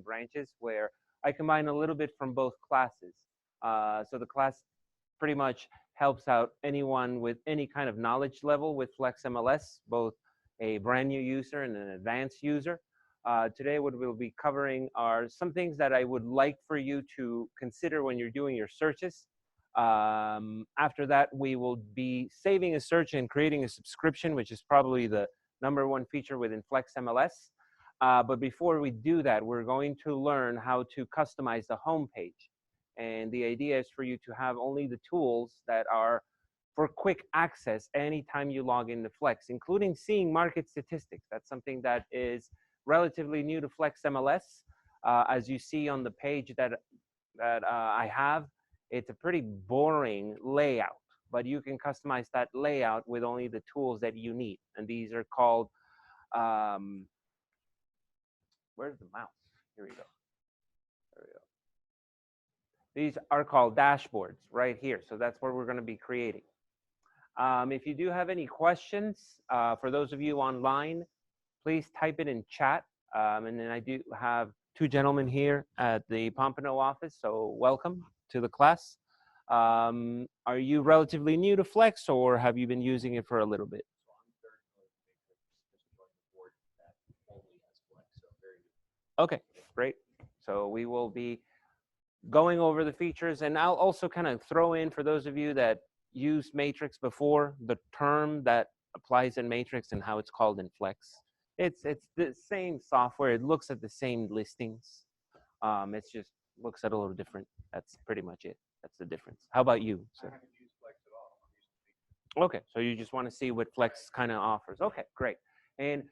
branches where I combine a little bit from both classes. So the class pretty much helps out anyone with any kind of knowledge level with FlexMLS, both a brand new user and an advanced user. Today, what we'll be covering are some things that I would like for you to consider when you're doing your searches. After that, we will be saving a search and creating a subscription, which is probably the #1 feature within FlexMLS. But before we do that, we're going to learn how to customize the home page. And the idea is for you to have only the tools that are for quick access anytime you log into Flex, including seeing market statistics. That's something that is relatively new to FlexMLS. As you see on the page that I have, it's a pretty boring layout, but you can customize that layout with only the tools that you need. And these are called, where's the mouse? Here we go. There we go. These are called dashboards right here. So that's what we're going to be creating. If you do have any questions, for those of you online, please type it in chat. And then I do have 2 gentlemen here at the Pompano office, so welcome to the class. Are you relatively new to Flex, or have you been using it for a little bit? Okay, great. So we will be going over the features, and I'll also kind of throw in, for those of you that used Matrix before, the term that applies in Matrix and how it's called in Flex. It's the same software. It looks at the same listings. It's just looks at a little different. That's pretty much it. That's the difference. How about you, sir? I haven't used Flex at all. Okay, so you just want to see what Flex kind of offers. Okay, great. And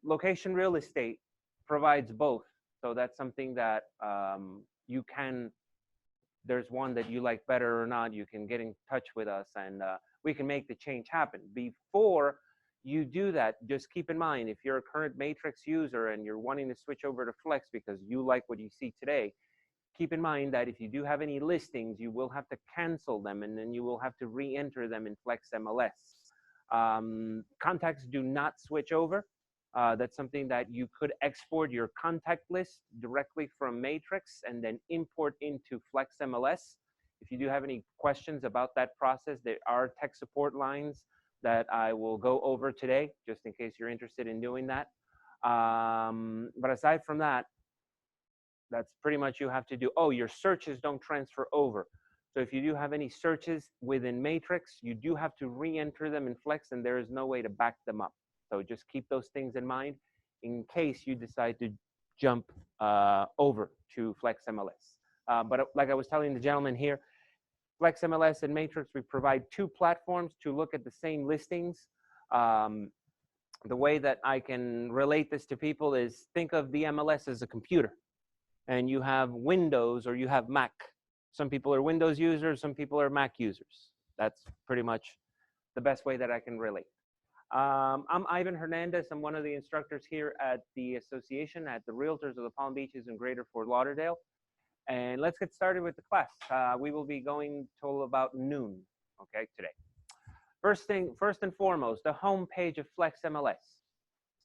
location real estate provides both. So that's something that you can, there's one that you like better or not, you can get in touch with us and we can make the change happen. Before you do that, just keep in mind, if you're a current Matrix user and you're wanting to switch over to Flex because you like what you see today, keep in mind that if you do have any listings, you will have to cancel them and then you will have to re-enter them in FlexMLS. Contacts do not switch over. That's something that you could export your contact list directly from Matrix and then import into FlexMLS. If you do have any questions about that process, there are tech support lines that I will go over today, just in case you're interested in doing that. But aside from that, that's pretty much you have to do. Oh, your searches don't transfer over. So if you do have any searches within Matrix, you do have to re-enter them in Flex, and there is no way to back them up. So just keep those things in mind in case you decide to jump over to FlexMLS. But like I was telling the gentleman here, FlexMLS and Matrix, we provide 2 platforms to look at the same listings. The way that I can relate this to people is think of the MLS as a computer. And you have Windows or you have Mac. Some people are Windows users, some people are Mac users. That's pretty much the best way that I can relate. I'm Ivan Hernandez. I'm one of the instructors here at the association, at the Realtors of the Palm Beaches in Greater Fort Lauderdale. And let's get started with the class. We will be going till about noon, okay, today. First and foremost, the home page of FlexMLS.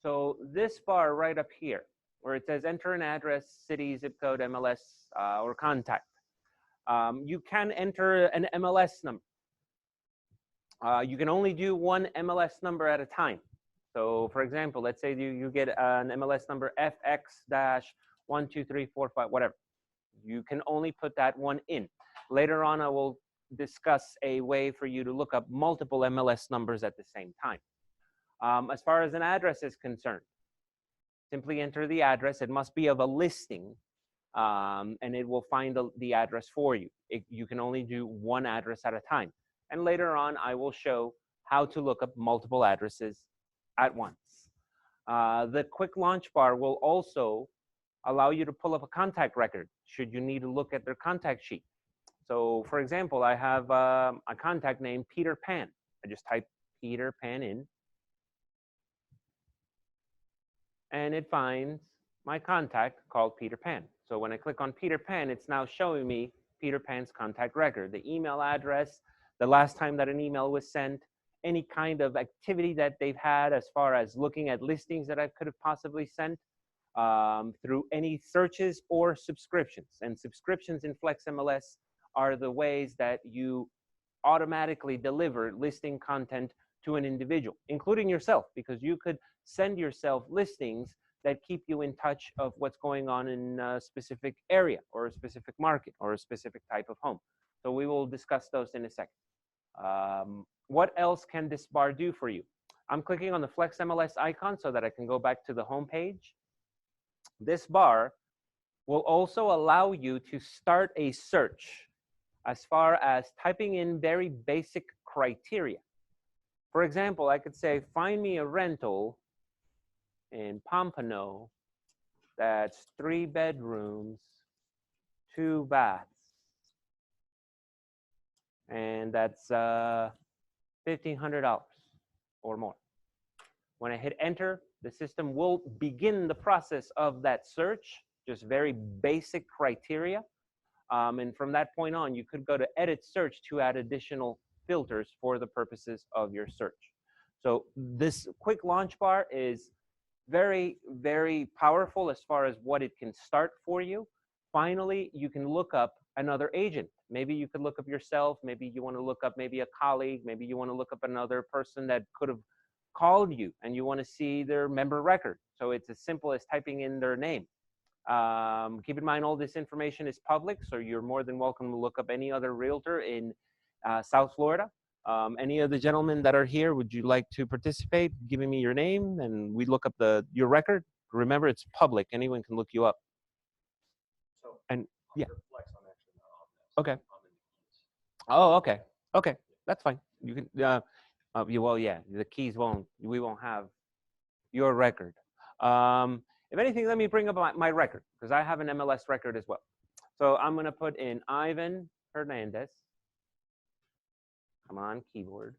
So this bar right up here, where it says enter an address, city, zip code, MLS, or contact. You can enter an MLS number. You can only do one MLS number at a time. So for example, let's say you get an MLS number FX-12345, whatever. You can only put that one in. Later on, I will discuss a way for you to look up multiple MLS numbers at the same time. As far as an address is concerned, simply enter the address. It must be of a listing, and it will find the address for you. You can only do one address at a time. And later on, I will show how to look up multiple addresses at once. The quick launch bar will also allow you to pull up a contact record should you need to look at their contact sheet. So for example, I have a contact named Peter Pan. I just type Peter Pan in, and it finds my contact called Peter Pan. So when I click on Peter Pan, it's now showing me Peter Pan's contact record, the email address, the last time that an email was sent, any kind of activity that they've had as far as looking at listings that I could have possibly sent. through any searches or subscriptions. And subscriptions in FlexMLS are the ways that you automatically deliver listing content to an individual, including yourself, because you could send yourself listings that keep you in touch of what's going on in a specific area or a specific market or a specific type of home. So we will discuss those in a second. What else can this bar do for you? I'm clicking on the FlexMLS icon so that I can go back to the home page. This bar will also allow you to start a search as far as typing in very basic criteria. For example, I could say, find me a rental in Pompano that's 3 bedrooms, 2 baths, and that's $1,500 or more. When I hit enter, the system will begin the process of that search, just very basic criteria. And from that point on, you could go to edit search to add additional filters for the purposes of your search. So this quick launch bar is very, very powerful as far as what it can start for you. Finally, you can look up another agent. Maybe you could look up yourself. Maybe you want to look up maybe a colleague. Maybe you want to look up another person that could have called you and you want to see their member record. So it's as simple as typing in their name. Keep in mind, all this information is public, so you're more than welcome to look up any other realtor in South Florida. Any of the gentlemen that are here, would you like to participate? Giving me your name and we look up your record. Remember, it's public. Anyone can look you up. So, and yeah. Flex, I'm actually not on this. Okay. I'm in the keys. Oh, okay. Okay, that's fine. You can. Well, yeah. The keys we won't have your record. If anything, let me bring up my record because I have an MLS record as well. So I'm going to put in Ivan Hernandez. Come on, keyboard.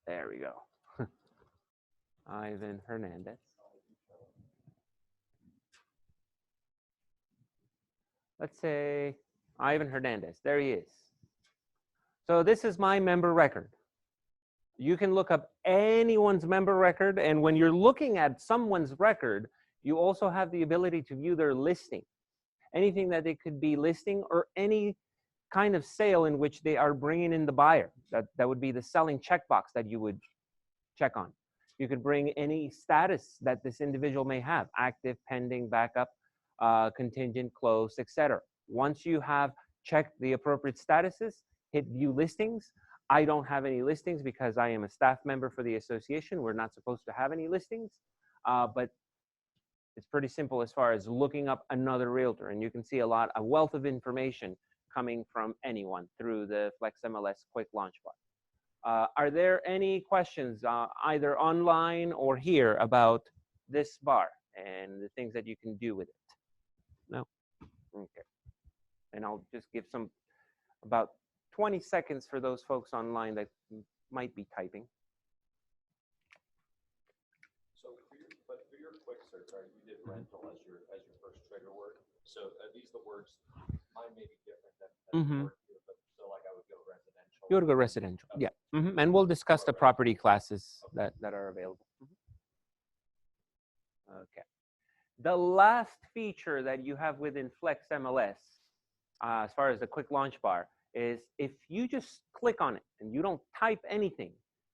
There we go. Ivan Hernandez. Let's say Ivan Hernandez. There he is. So this is my member record. You can look up anyone's member record, and when you're looking at someone's record, you also have the ability to view their listing. Anything that they could be listing or any kind of sale in which they are bringing in the buyer. That would be the selling checkbox that you would check on. You could bring any status that this individual may have, active, pending, backup, contingent, closed, etc. Once you have checked the appropriate statuses, hit view listings. I don't have any listings because I am a staff member for the association. We're not supposed to have any listings, but it's pretty simple as far as looking up another realtor, and you can see a wealth of information coming from anyone through the FlexMLS quick launch bar. Are there any questions either online or here about this bar and the things that you can do with it? No? Okay. And I'll just give about 20 seconds for those folks online that might be typing. So for your quick search, right, you did rental as your first trigger word. So are these the words? Mine may be different than the word here, but so like I would go residential. You would go residential, okay. Yeah. And we'll discuss the property classes that are available. Okay. The last feature that you have within FlexMLS, as far as the quick launch bar, is if you just click on it and you don't type anything,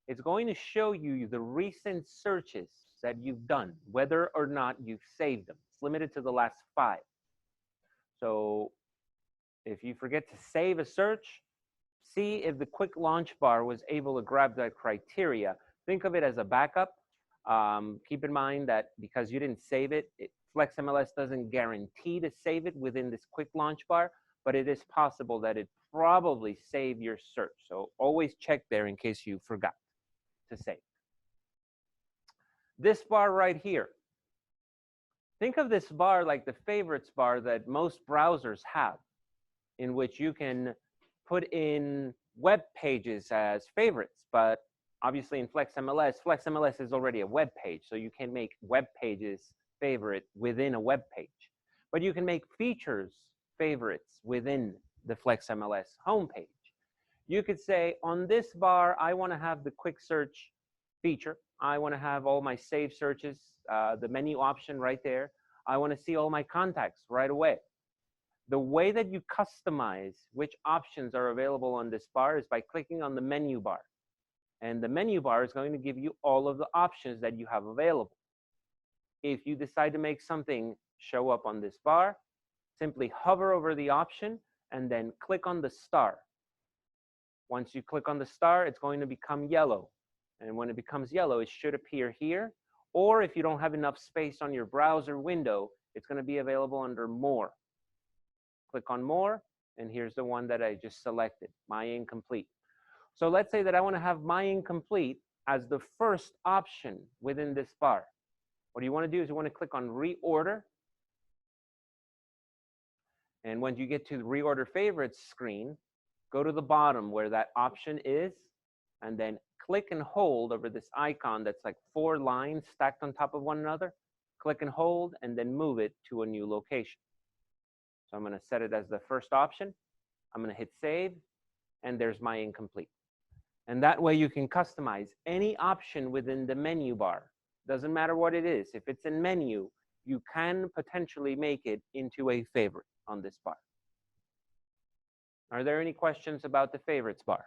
it's going to show you the recent searches that you've done, whether or not you've saved them. It's limited to the last 5. So if you forget to save a search, see if the quick launch bar was able to grab that criteria. Think of it as a backup. Keep in mind that because you didn't save it, FlexMLS doesn't guarantee to save it within this quick launch bar, but it is possible that it probably saved your search. So always check there in case you forgot to save. This bar right here. Think of this bar like the favorites bar that most browsers have, in which you can put in web pages as favorites, but obviously in FlexMLS is already a web page, so you can make web pages favorite within a web page. But you can make features favorites within the FlexMLS homepage. You could say, on this bar, I want to have the quick search feature. I want to have all my saved searches, the menu option right there. I want to see all my contacts right away. The way that you customize which options are available on this bar is by clicking on the menu bar. And the menu bar is going to give you all of the options that you have available. If you decide to make something show up on this bar, simply hover over the option and then click on the star. Once you click on the star, it's going to become yellow. And when it becomes yellow, it should appear here. Or if you don't have enough space on your browser window, it's going to be available under More. Click on More, and here's the one that I just selected, My Incomplete. So let's say that I want to have My Incomplete as the first option within this bar. What you want to do is you want to click on Reorder. And when you get to the Reorder Favorites screen, go to the bottom where that option is, and then click and hold over this icon that's like 4 lines stacked on top of one another. Click and hold, and then move it to a new location. So I'm going to set it as the first option. I'm going to hit Save, and there's My Incomplete. And that way you can customize any option within the menu bar. Doesn't matter what it is. If it's in menu, you can potentially make it into a favorite on this bar. Are there any questions about the favorites bar?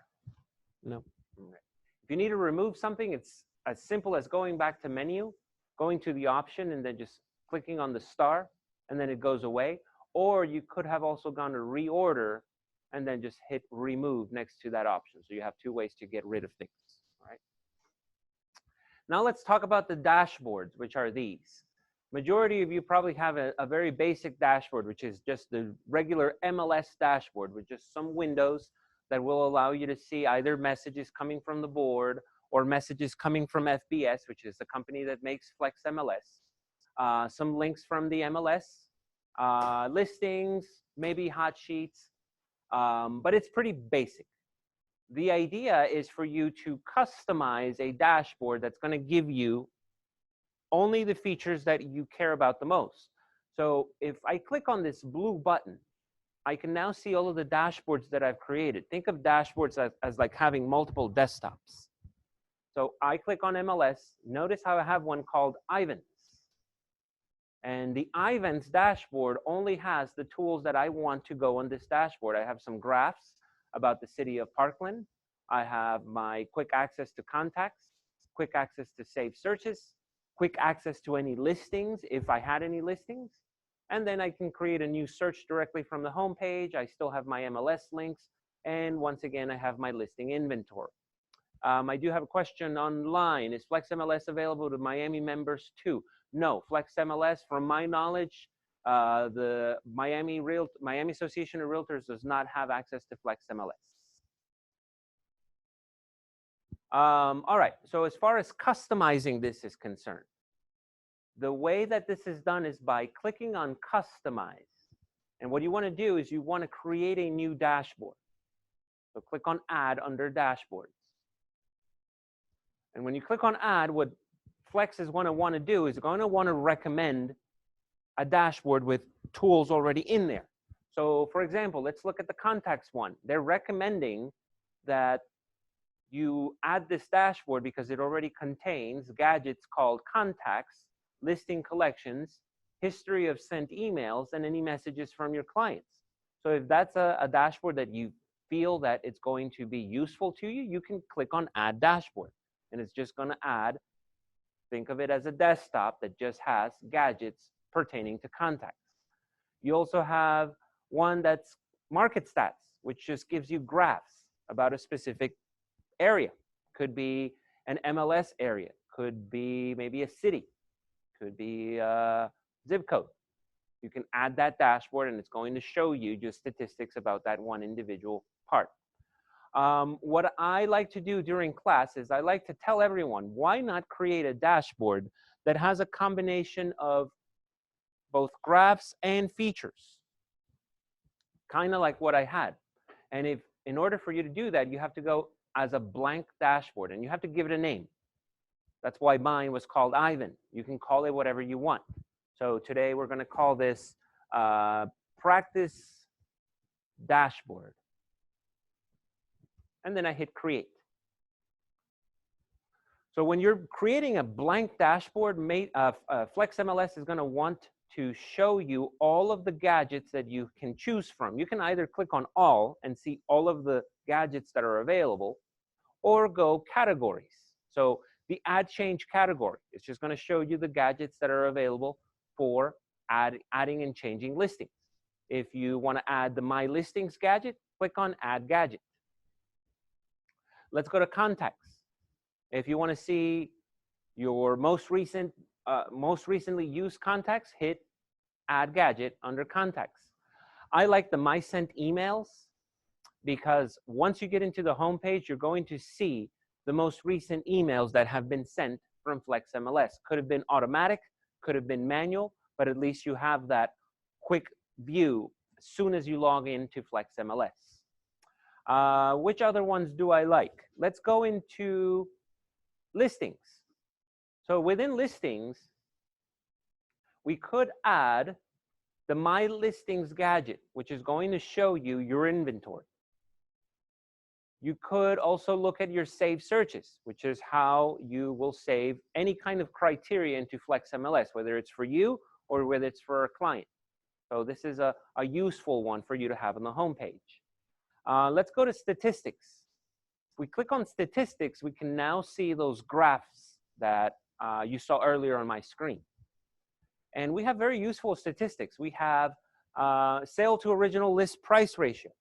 No. Okay. If you need to remove something, it's as simple as going back to menu, going to the option, and then just clicking on the star, and then it goes away. Or you could have also gone to Reorder and then just hit Remove next to that option. So you have 2 ways to get rid of things. All right. Now let's talk about the dashboards, which are these. Majority of you probably have a very basic dashboard, which is just the regular MLS dashboard with just some windows that will allow you to see either messages coming from the board or messages coming from FBS, which is the company that makes FlexMLS, some links from the MLS, listings, maybe hot sheets, but it's pretty basic. The idea is for you to customize a dashboard that's going to give you only the features that you care about the most. So if I click on this blue button, I can now see all of the dashboards that I've created. Think of dashboards as like having multiple desktops. So I click on MLS. Notice how I have one called Ivans. And the Ivans dashboard only has the tools that I want to go on this dashboard. I have some graphs about the city of Parkland. I have my quick access to contacts, quick access to saved searches, quick access to any listings if I had any listings. And then I can create a new search directly from the home page. I still have my MLS links. And once again, I have my listing inventory. I do have a question online. Is FlexMLS available to Miami members too? No, FlexMLS, from my knowledge, the Miami Association of Realtors does not have access to FlexMLS. All right, so as far as customizing this is concerned, the way that this is done is by clicking on Customize. And what you want to do is you want to create a new dashboard. So click on Add under Dashboards. And when you click on Add, what Flex is going to want to do is going to want to recommend a dashboard with tools already in there. So for example, let's look at the contacts one. They're recommending that you add this dashboard because it already contains gadgets called contacts, listing collections, history of sent emails, and any messages from your clients. So if that's a dashboard that you feel that it's going to be useful to you, you can click on Add Dashboard. And it's just going to add, think of it as a desktop that just has gadgets pertaining to contacts. You also have one that's market stats, which just gives you graphs about a specific area. Could be an MLS area, could be maybe a city, could be a zip code. You can add that dashboard and it's going to show you just statistics about that one individual part. What I like to do during class is I like to tell everyone, why not create a dashboard that has a combination of both graphs and features, kind of like what I had. And if in order for you to do that, you have to go as a blank dashboard and you have to give it a name. That's why mine was called Ivan. You can call it whatever you want. So today we're going to call this Practice dashboard. And then I hit create. So when you're creating a blank dashboard, FlexMLS is going to want to show you all of the gadgets that you can choose from. You can either click on all and see all of the gadgets that are available, or go categories. So the add change category is just going to show you the gadgets that are available for adding and changing listings. If you want to add the My Listings gadget, click on Add Gadget. Let's go to Contacts. If you want to see your most recently used contacts, hit Add Gadget under Contacts. I like the My Sent emails because once you get into the home page, you're going to see the most recent emails that have been sent from FlexMLS. Could have been automatic, could have been manual, but at least you have that quick view as soon as you log into FlexMLS. Which other ones do I like? Let's go into listings. So within listings, we could add the My Listings gadget, which is going to show you your inventory. You could also look at your saved searches, which is how you will save any kind of criteria into FlexMLS, whether it's for you or whether it's for a client. So this is a useful one for you to have on the home page. Let's go to statistics. If we click on statistics, we can now see those graphs that you saw earlier on my screen. And we have very useful statistics. We have sale to original list price ratio.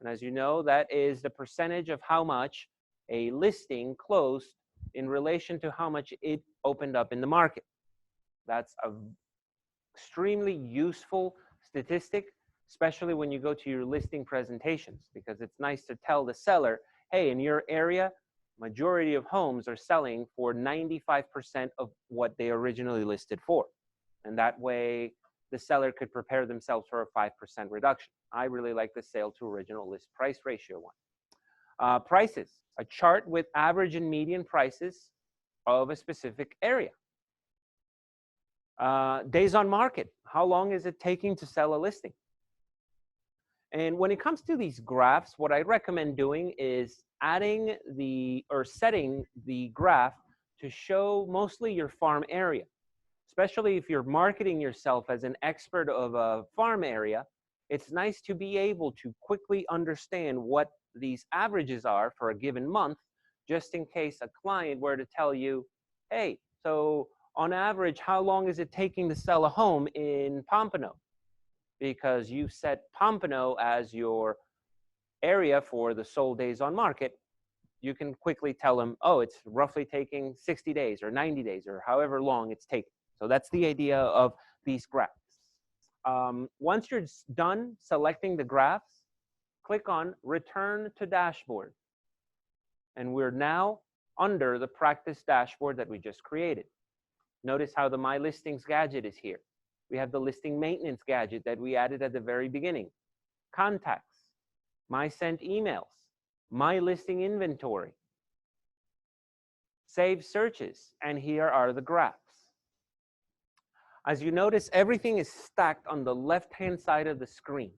And as you know, that is the percentage of how much a listing closed in relation to how much it opened up in the market. That's an extremely useful statistic, especially when you go to your listing presentations, because it's nice to tell the seller, hey, in your area, majority of homes are selling for 95% of what they originally listed for. And that way, the seller could prepare themselves for a 5% reduction. I really like the sale to original list price ratio one. Prices, a chart with average and median prices of a specific area. Days on market, how long is it taking to sell a listing? And when it comes to these graphs, what I recommend doing is setting the graph to show mostly your farm area. Especially if you're marketing yourself as an expert of a farm area, it's nice to be able to quickly understand what these averages are for a given month, just in case a client were to tell you, hey, so on average, how long is it taking to sell a home in Pompano? Because you set Pompano as your area for the sold days on market, you can quickly tell them, oh, it's roughly taking 60 days or 90 days or however long it's taking. So that's the idea of these graphs. Once you're done selecting the graphs, click on Return to Dashboard. And we're now under the practice dashboard that we just created. Notice how the My Listings gadget is here. We have the listing maintenance gadget that we added at the very beginning. Contacts, My Sent emails, My Listing inventory, Save searches, and here are the graphs. As you notice, everything is stacked on the left-hand side of the screen.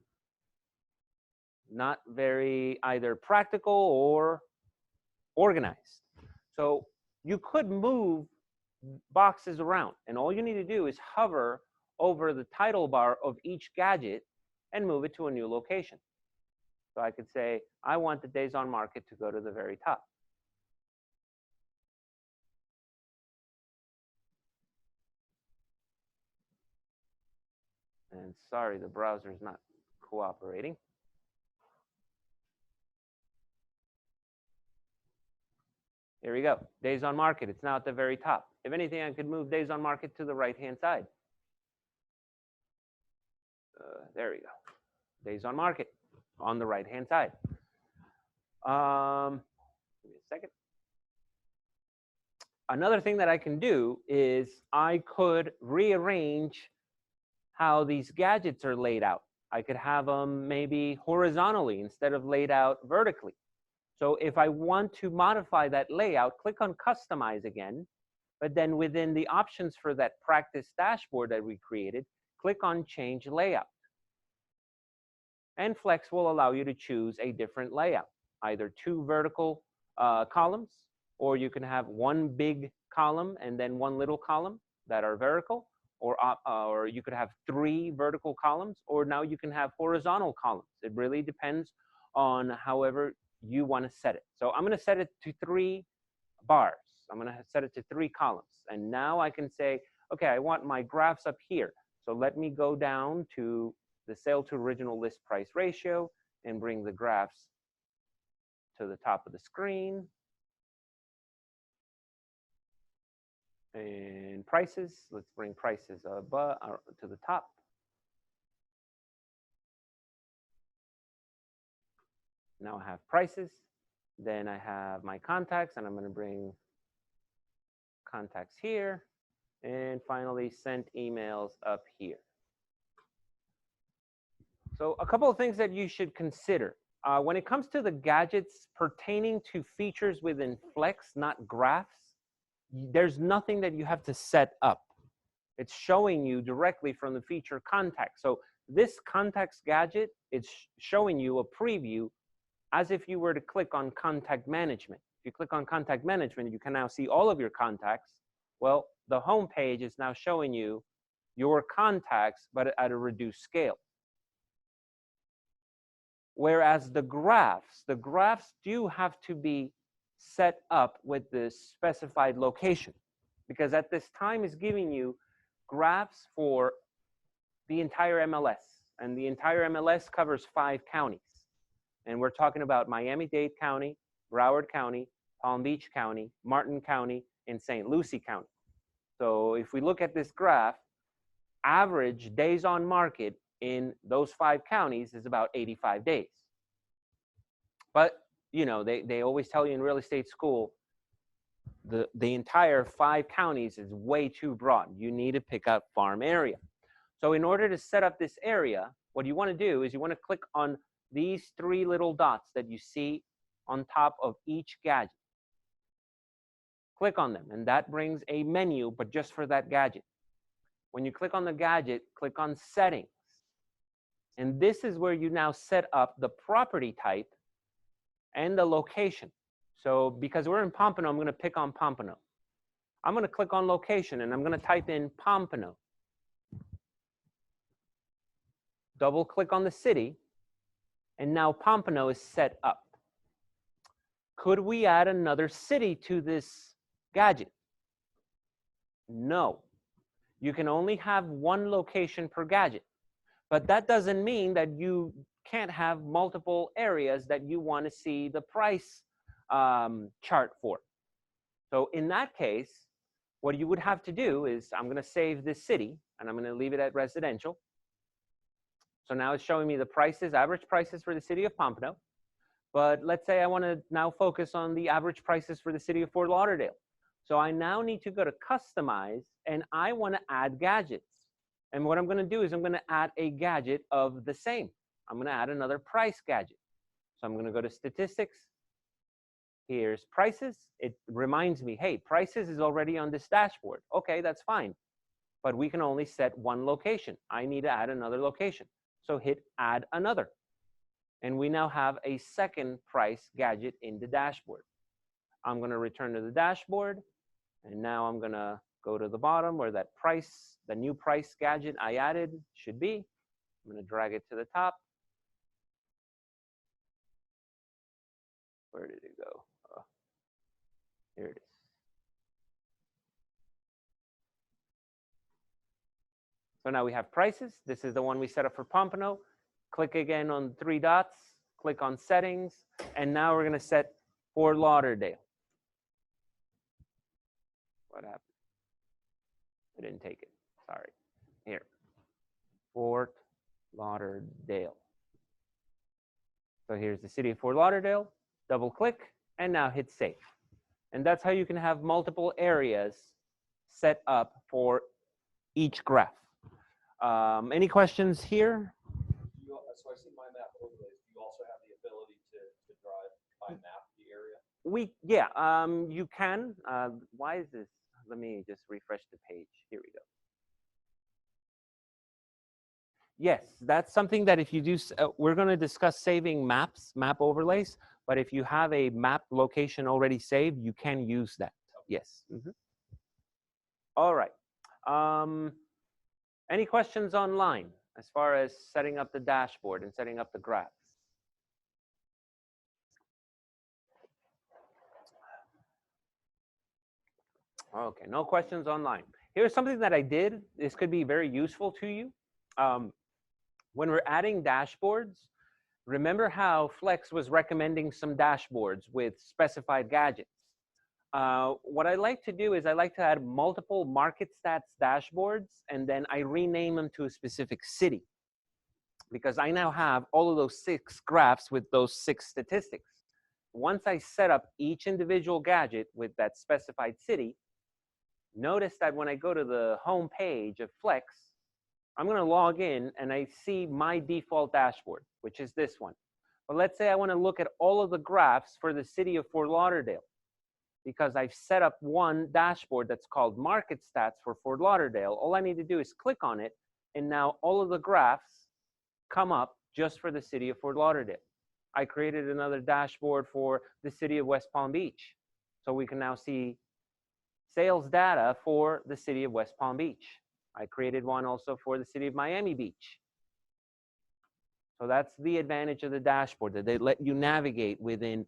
Not very either practical or organized. So you could move boxes around, and all you need to do is hover over the title bar of each gadget and move it to a new location. So I could say, I want the days on market to go to the very top. And sorry, the browser is not cooperating. Here we go. Days on market. It's now at the very top. If anything, I could move days on market to the right-hand side. There we go. Days on market on the right-hand side. Give me a second. Another thing that I can do is I could rearrange how these gadgets are laid out. I could have them maybe horizontally instead of laid out vertically. So if I want to modify that layout, click on Customize again, but then within the options for that practice dashboard that we created, click on Change Layout. And Flex will allow you to choose a different layout, either 2 vertical columns, or you can have 1 big column and then 1 little column that are vertical, or you could have 3 vertical columns, or now you can have horizontal columns. It really depends on however you want to set it. So I'm going to set it to 3 bars. I'm going to set it to 3 columns. And now I can say, okay, I want my graphs up here. So let me go down to the sale to original list price ratio and bring the graphs to the top of the screen. And prices, let's bring prices above to the top. Now I have prices. Then I have my contacts, and I'm going to bring contacts here. And finally, sent emails up here. So a couple of things that you should consider. When it comes to the gadgets pertaining to features within Flex, not graphs, there's nothing that you have to set up. It's showing you directly from the feature contact. So this contacts gadget, it's showing you a preview as if you were to click on contact management. If you click on contact management, you can now see all of your contacts. Well, the home page is now showing you your contacts, but at a reduced scale. Whereas the graphs do have to be set up with the specified location, because at this time is giving you graphs for the entire MLS, and the entire MLS covers 5 counties. And we're talking about Miami-Dade County, Broward County, Palm Beach County, Martin County, and St. Lucie County. So if we look at this graph, average days on market in those 5 counties is about 85 days. But, you know, they always tell you in real estate school, the entire 5 counties is way too broad. You need to pick up farm area. So in order to set up this area, what you want to do is you want to click on these 3 little dots that you see on top of each gadget. Click on them, and that brings a menu, but just for that gadget. When you click on the gadget, click on settings. And this is where you now set up the property type and the location. So because we're in Pompano, I'm going to pick on Pompano. I'm going to click on location, and I'm going to type in Pompano. Double click on the city, and now Pompano is set up. Could we add another city to this gadget? No. You can only have 1 location per gadget. But that doesn't mean that you can't have multiple areas that you want to see the price chart for. So in that case, what you would have to do is, I'm going to save this city, and I'm going to leave it at residential. So now it's showing me the prices, average prices for the city of Pompano. But let's say I want to now focus on the average prices for the city of Fort Lauderdale. So I now need to go to customize, and I want to add gadgets. And what I'm going to do is I'm going to add a gadget of the same. I'm going to add another price gadget. So I'm going to go to statistics. Here's prices. It reminds me, hey, prices is already on this dashboard. Okay, that's fine. But we can only set 1 location. I need to add another location. So hit add another. And we now have a second price gadget in the dashboard. I'm going to return to the dashboard. And now I'm going to go to the bottom where that price, the new price gadget I added should be. I'm going to drag it to the top. Where did it go? Oh, here it is. So now we have prices. This is the one we set up for Pompano. Click again on 3 dots. Click on settings. And now we're going to set Fort Lauderdale. What happened? I didn't take it. Sorry. Here. Fort Lauderdale. So here's the city of Fort Lauderdale. Double click, and now hit save. And that's how you can have multiple areas set up for each graph. Any questions here? So I see my map overlays. Do you also have the ability to drive by map the area? You can. Why is this? Let me just refresh the page. Here we go. Yes, that's something that if you do, we're going to discuss saving maps, map overlays, but if you have a map location already saved, you can use that. Yes. All right. Any questions online as far as setting up the dashboard and setting up the graphs? Okay, no questions online. Here's something that I did. This could be very useful to you. When we're adding dashboards, remember how Flex was recommending some dashboards with specified gadgets. What I like to do is I like to add multiple market stats dashboards, and then I rename them to a specific city, because I now have all of those 6 graphs with those 6 statistics. Once I set up each individual gadget with that specified city, notice that when I go to the home page of Flex, I'm going to log in and I see my default dashboard, which is this one. But let's say I want to look at all of the graphs for the city of Fort Lauderdale, because I've set up one dashboard that's called Market Stats for Fort Lauderdale. All I need to do is click on it, and now all of the graphs come up just for the city of Fort Lauderdale. I created another dashboard for the city of West Palm Beach, so we can now see sales data for the city of West Palm Beach. I created one also for the city of Miami Beach. So that's the advantage of the dashboard, that they let you navigate within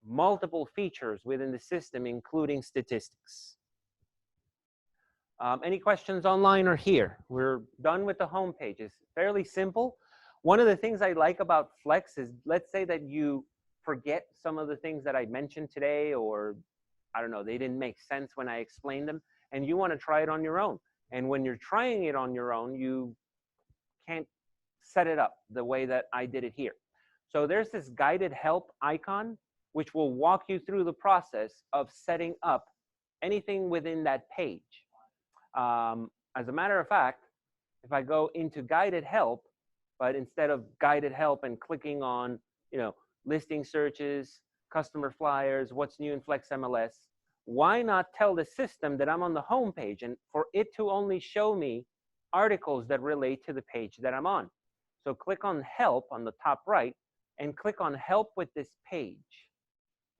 multiple features within the system, including statistics. Any questions online or here? We're done with the home page. It's fairly simple. One of the things I like about Flex is, let's say that you forget some of the things that I mentioned today, or I don't know, they didn't make sense when I explained them, and you want to try it on your own. And when you're trying it on your own, you can't set it up the way that I did it here. So there's this guided help icon, which will walk you through the process of setting up anything within that page. As a matter of fact, if I go into guided help, but instead of guided help and clicking on, listing searches, customer flyers, what's new in FlexMLS, why not tell the system that I'm on the home page and for it to only show me articles that relate to the page that I'm on? So click on help on the top right and click on help with this page.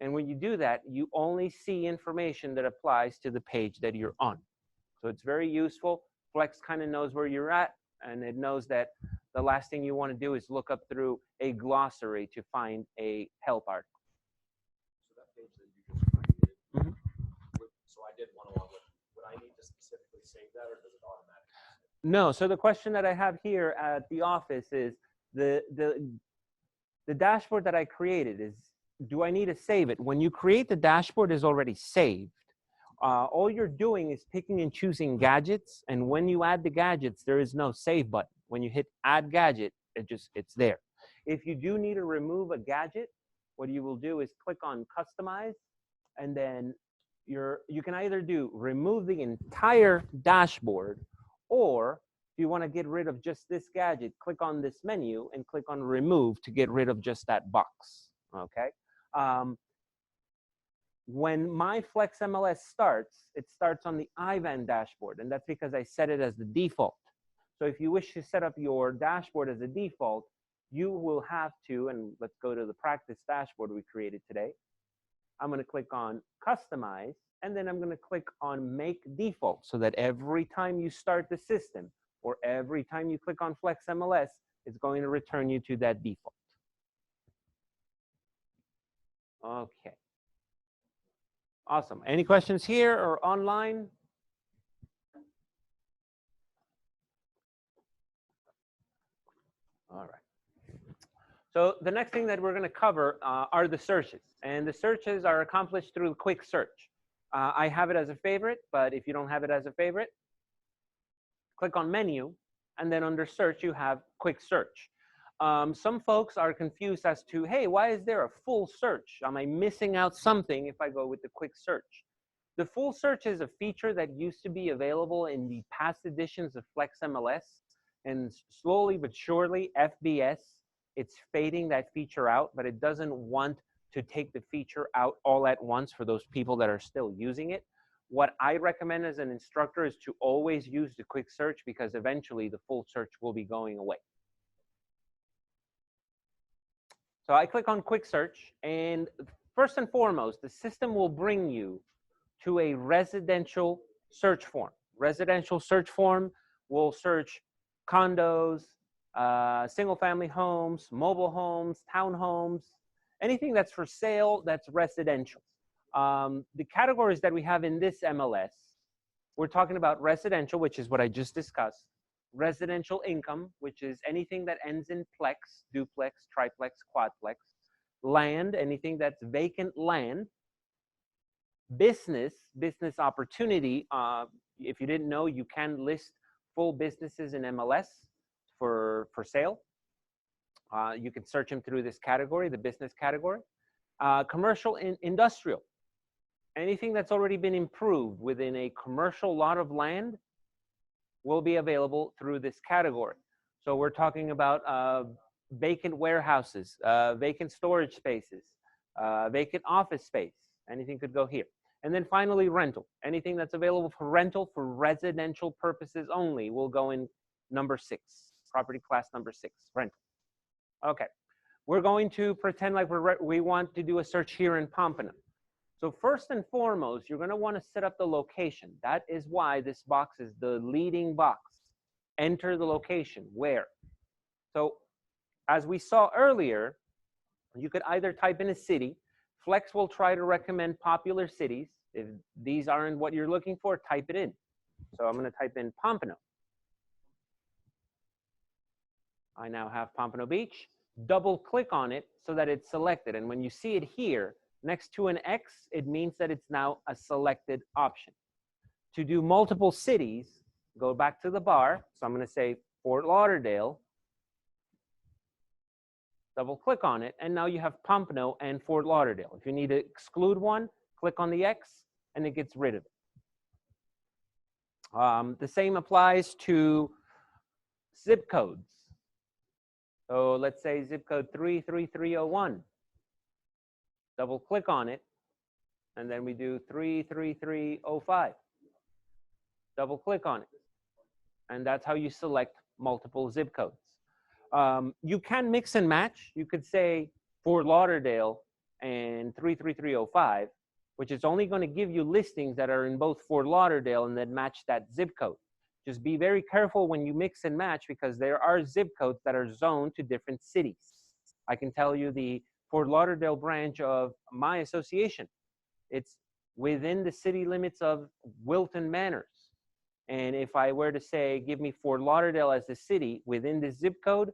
And when you do that, you only see information that applies to the page that you're on. So it's very useful. Flex kind of knows where you're at, and it knows that the last thing you want to do is look up through a glossary to find a help article. So that page that you just created, so I did one along with, would I need to specifically save that, or does it automatically save? No, so the question that I have here at the office is, the dashboard that I created is, do I need to save it? When you create the dashboard, is already saved. All you're doing is picking and choosing gadgets, and when you add the gadgets, there is no save button. When you hit add gadget, it's there. If you do need to remove a gadget, what you will do is click on customize, and then you can either do remove the entire dashboard, or if you want to get rid of just this gadget, click on this menu and click on remove to get rid of just that box. Okay. When my FlexMLS starts, it starts on the IVAN dashboard, and that's because I set it as the default. So if you wish to set up your dashboard as a default, you will have to, and let's go to the practice dashboard we created today. I'm going to click on customize, and then I'm going to click on make default, so that every time you start the system or every time you click on FlexMLS, it's going to return you to that default. Okay. Awesome. Any questions here or online? All right. So the next thing that we're going to cover are the searches. And the searches are accomplished through quick search. I have it as a favorite, but if you don't have it as a favorite, click on menu, and then under search, you have quick search. Some folks are confused as to, hey, why is there a full search? Am I missing out something if I go with the quick search? The full search is a feature that used to be available in the past editions of FlexMLS, and slowly but surely, FBS, it's fading that feature out, but it doesn't want to take the feature out all at once for those people that are still using it. What I recommend as an instructor is to always use the quick search, because eventually the full search will be going away. So I click on quick search, and first and foremost, the system will bring you to a residential search form. Residential search form will search condos, single family homes, mobile homes, townhomes, anything that's for sale that's residential. The categories that we have in this MLS, we're talking about residential, which is what I just discussed, residential income, which is anything that ends in plex, duplex, triplex, quadplex, land, anything that's vacant land, business opportunity. If you didn't know, you can list full businesses in MLS for sale. You can search them through this category, the business category. Commercial and industrial, anything that's already been improved within a commercial lot of land will be available through this category. So we're talking about vacant warehouses, vacant storage spaces, vacant office space, anything could go here. And then finally, rental. Anything that's available for rental for residential purposes only will go in number 6, property class number 6, rental. Okay, we're going to pretend like we want to do a search here in Pompano. So first and foremost, you're going to want to set up the location. That is why this box is the leading box. Enter the location. Where? So as we saw earlier, you could either type in a city. Flex will try to recommend popular cities. If these aren't what you're looking for, type it in. So I'm going to type in Pompano. I now have Pompano Beach. Double click on it so that it's selected. And when you see it here, next to an X, it means that it's now a selected option. To do multiple cities, go back to the bar. So I'm going to say Fort Lauderdale. Double click on it, and now you have Pompano and Fort Lauderdale. If you need to exclude one, click on the X, and it gets rid of it. The same applies to zip codes. So let's say zip code 33301. Double click on it, and then we do 33305. Double click on it, and that's how you select multiple zip codes. You can mix and match. You could say Fort Lauderdale and 33305, which is only going to give you listings that are in both Fort Lauderdale and then match that zip code. Just be very careful when you mix and match, because there are zip codes that are zoned to different cities. I can tell you the Fort Lauderdale branch of my association, it's within the city limits of Wilton Manors. And if I were to say, give me Fort Lauderdale as the city within the zip code,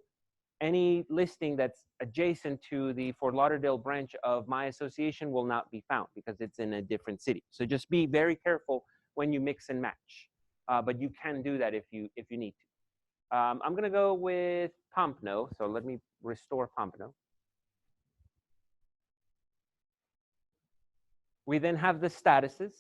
any listing that's adjacent to the Fort Lauderdale branch of my association will not be found, because it's in a different city. So just be very careful when you mix and match. But you can do that if you need to. I'm going to go with Pompano. So let me restore Pompano. We then have the statuses.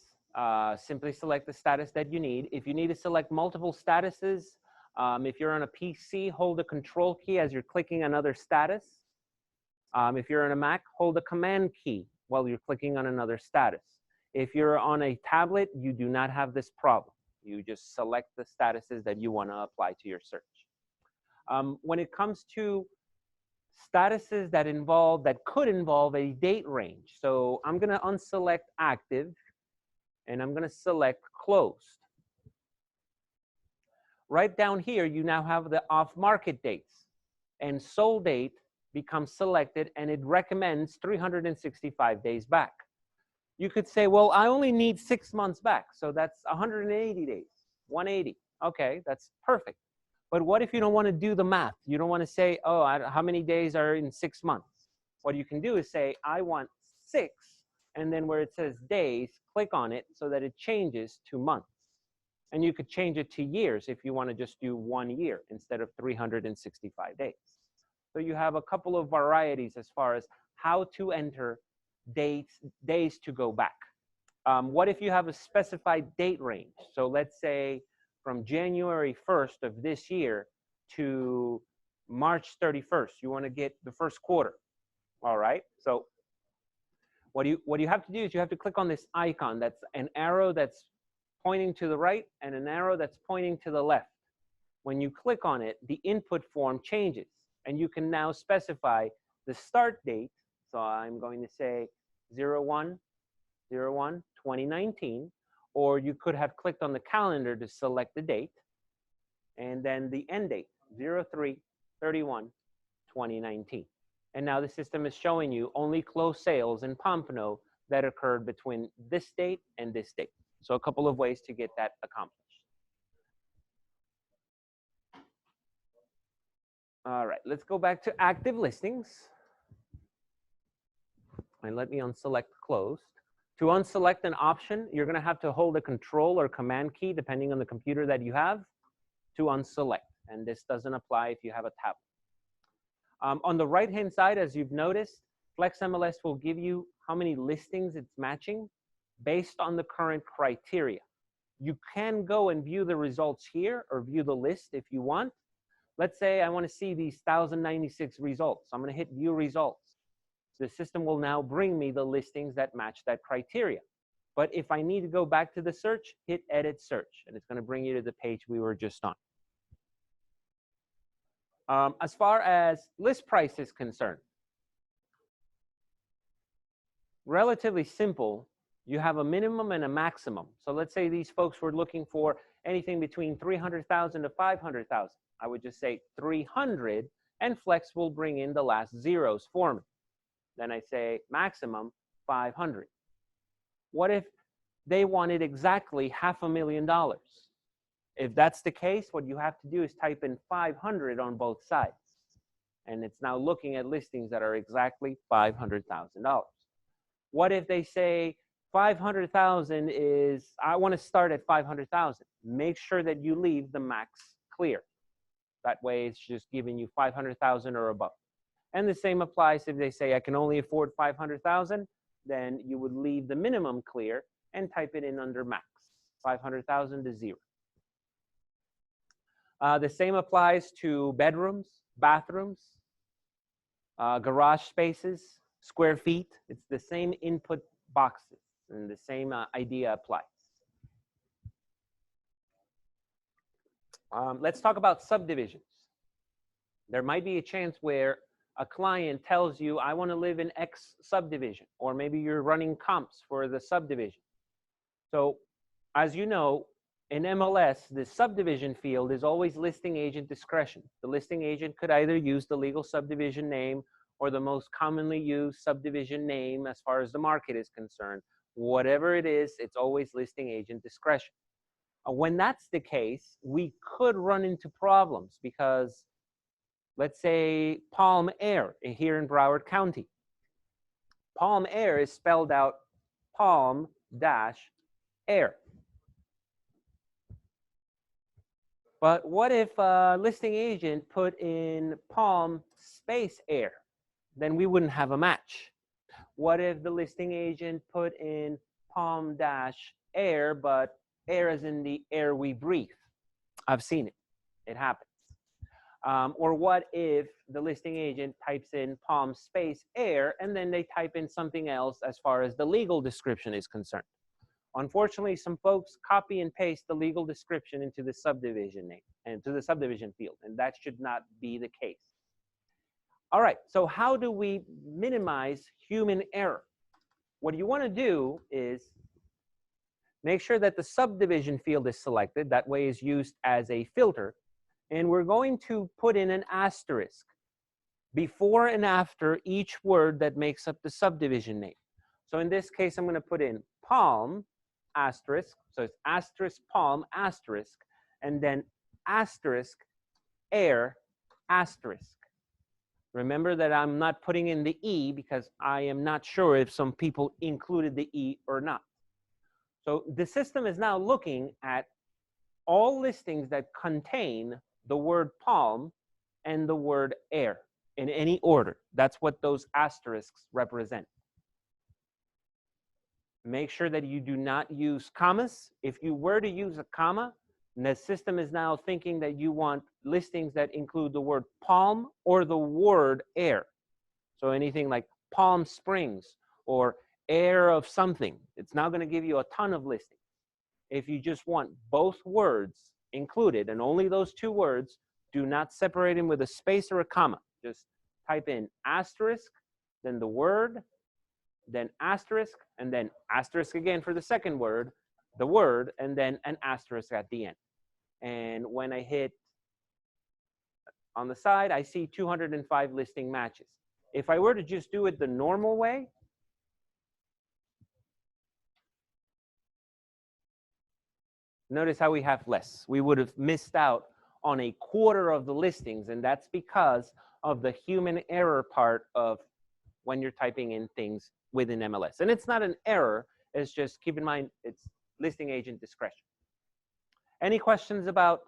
Simply select the status that you need. If you need to select multiple statuses, if you're on a PC, hold the control key as you're clicking another status. If you're on a Mac, hold the command key while you're clicking on another status. If you're on a tablet, you do not have this problem. You just select the statuses that you want to apply to your search. When it comes to statuses that could involve a date range, so I'm going to unselect active, and I'm going to select closed. Right down here, you now have the off-market dates, and sold date becomes selected, and it recommends 365 days back. You could say, well, I only need 6 months back, so that's 180 days, 180. Okay, that's perfect. But what if you don't want to do the math? You don't want to say, oh, how many days are in 6 months? What you can do is say, I want 6, and then where it says days, click on it so that it changes to months. And you could change it to years if you want to just do 1 year instead of 365 days. So you have a couple of varieties as far as how to enter days to go back. What if you have a specified date range? So let's say from January 1st of this year to March 31st, you want to get the first quarter. All right. So What you have to do is you have to click on this icon. That's an arrow that's pointing to the right and an arrow that's pointing to the left. When you click on it, the input form changes, and you can now specify the start date. So I'm going to say 01/01/2019, or you could have clicked on the calendar to select the date, and then the end date, 03/31/2019. And now the system is showing you only closed sales in Pompano that occurred between this date and this date. So a couple of ways to get that accomplished. All right, let's go back to active listings. And let me unselect closed. To unselect an option, you're going to have to hold a control or command key, depending on the computer that you have, to unselect. And this doesn't apply if you have a tablet. On the right-hand side, as you've noticed, FlexMLS will give you how many listings it's matching based on the current criteria. You can go and view the results here or view the list if you want. Let's say I want to see these 1,096 results. I'm going to hit View Results. The system will now bring me the listings that match that criteria. But if I need to go back to the search, hit Edit Search, and it's going to bring you to the page we were just on. As far as list price is concerned, relatively simple. You have a minimum and a maximum. So let's say these folks were looking for anything between 300,000 to 500,000. I would just say 300, and Flex will bring in the last zeros for me. Then I say maximum 500. What if they wanted exactly $500,000? If that's the case, what you have to do is type in 500 on both sides. And it's now looking at listings that are exactly $500,000. What if they say 500,000 is, I want to start at 500,000. Make sure that you leave the max clear. That way it's just giving you 500,000 or above. And the same applies if they say I can only afford 500,000, then you would leave the minimum clear and type it in under max, 500,000 to 0. The same applies to bedrooms, bathrooms, garage spaces, square feet. It's the same input boxes, and the same idea applies. Let's talk about subdivisions. There might be a chance where a client tells you, I want to live in X subdivision, or maybe you're running comps for the subdivision. So as you know, in MLS, the subdivision field is always listing agent discretion. The listing agent could either use the legal subdivision name or the most commonly used subdivision name as far as the market is concerned. Whatever it is, it's always listing agent discretion. When that's the case, we could run into problems because let's say Palm Air here in Broward County. Palm Air is spelled out Palm-Air. But what if a listing agent put in Palm space Air? Then we wouldn't have a match. What if the listing agent put in Palm-Air, but air as in the air we breathe? I've seen it. It happens. Or what if the listing agent types in Palm space Air and then they type in something else as far as the legal description is concerned? Unfortunately, some folks copy and paste the legal description into the subdivision name and to the subdivision field, and that should not be the case. All right, so how do we minimize human error? What you want to do is make sure that the subdivision field is selected. That way is used as a filter. And we're going to put in an asterisk before and after each word that makes up the subdivision name. So in this case, I'm going to put in Palm, asterisk. So it's asterisk Palm, asterisk, and then asterisk Air, asterisk. Remember that I'm not putting in the E because I am not sure if some people included the E or not. So the system is now looking at all listings that contain the word Palm and the word Air in any order. That's what those asterisks represent. Make sure that you do not use commas. If you were to use a comma, the system is now thinking that you want listings that include the word Palm or the word Air. So anything like Palm Springs or heir of something, it's now going to give you a ton of listings. If you just want both words included and only those two words, do not separate them with a space or a comma. Just type in asterisk, then the word, then asterisk, and then asterisk again for the second word, the word, and then an asterisk at the end. And when I hit on the side, I see 205 listing matches. If I were to just do it the normal way, notice how we have less. We would have missed out on a quarter of the listings, and that's because of the human error part of when you're typing in things within MLS. And it's not an error, it's just, keep in mind, it's listing agent discretion. Any questions about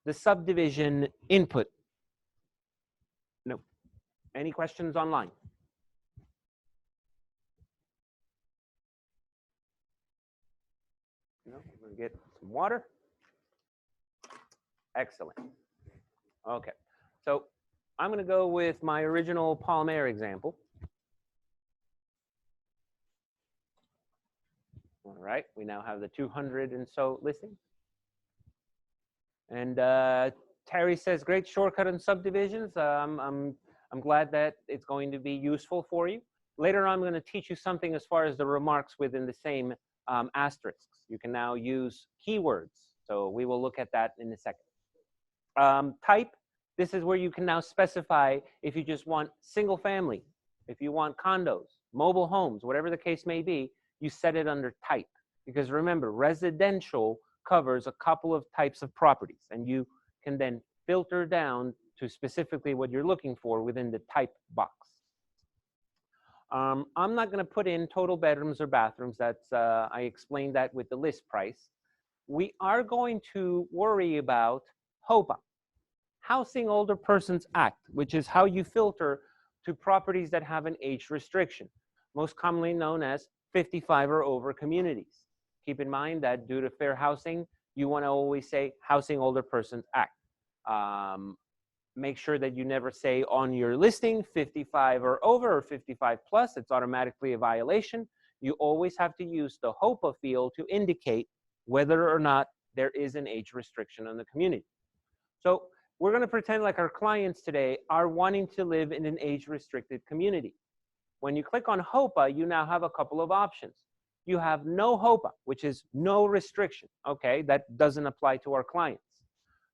the subdivision input? No. Any questions online? No, I'm gonna get some water. Excellent. Okay, so I'm gonna go with my original Palmair example. All right, we now have the 200 and so listings. And Terry says, great shortcut on subdivisions. I'm glad that it's going to be useful for you. Later on, I'm going to teach you something as far as the remarks within the same asterisks. You can now use keywords. So we will look at that in a second. Type, this is where you can now specify if you just want single family, if you want condos, mobile homes, whatever the case may be, you set it under type. Because remember, residential covers a couple of types of properties, and you can then filter down to specifically what you're looking for within the type box. I'm not going to put in total bedrooms or bathrooms. That's I explained that with the list price. We are going to worry about Hopa, Housing Older Persons Act, which is how you filter to properties that have an age restriction, most commonly known as 55 or over communities. Keep in mind that due to fair housing, you want to always say Housing Older Persons Act. Make sure that you never say on your listing 55 or over or 55 plus. It's automatically a violation. You always have to use the Hopa field to indicate whether or not there is an age restriction on the community. So we're going to pretend like our clients today are wanting to live in an age-restricted community. When you click on Hopa, you now have a couple of options. You have no Hopa, which is no restriction. Okay, that doesn't apply to our clients.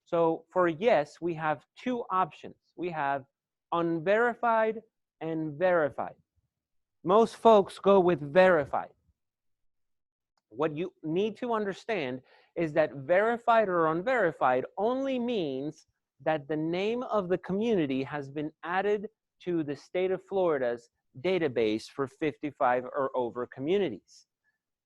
So for yes, we have two options. We have unverified and verified. Most folks go with verified. What you need to understand is that verified or unverified only means that the name of the community has been added to the state of Florida's database for 55 or over communities.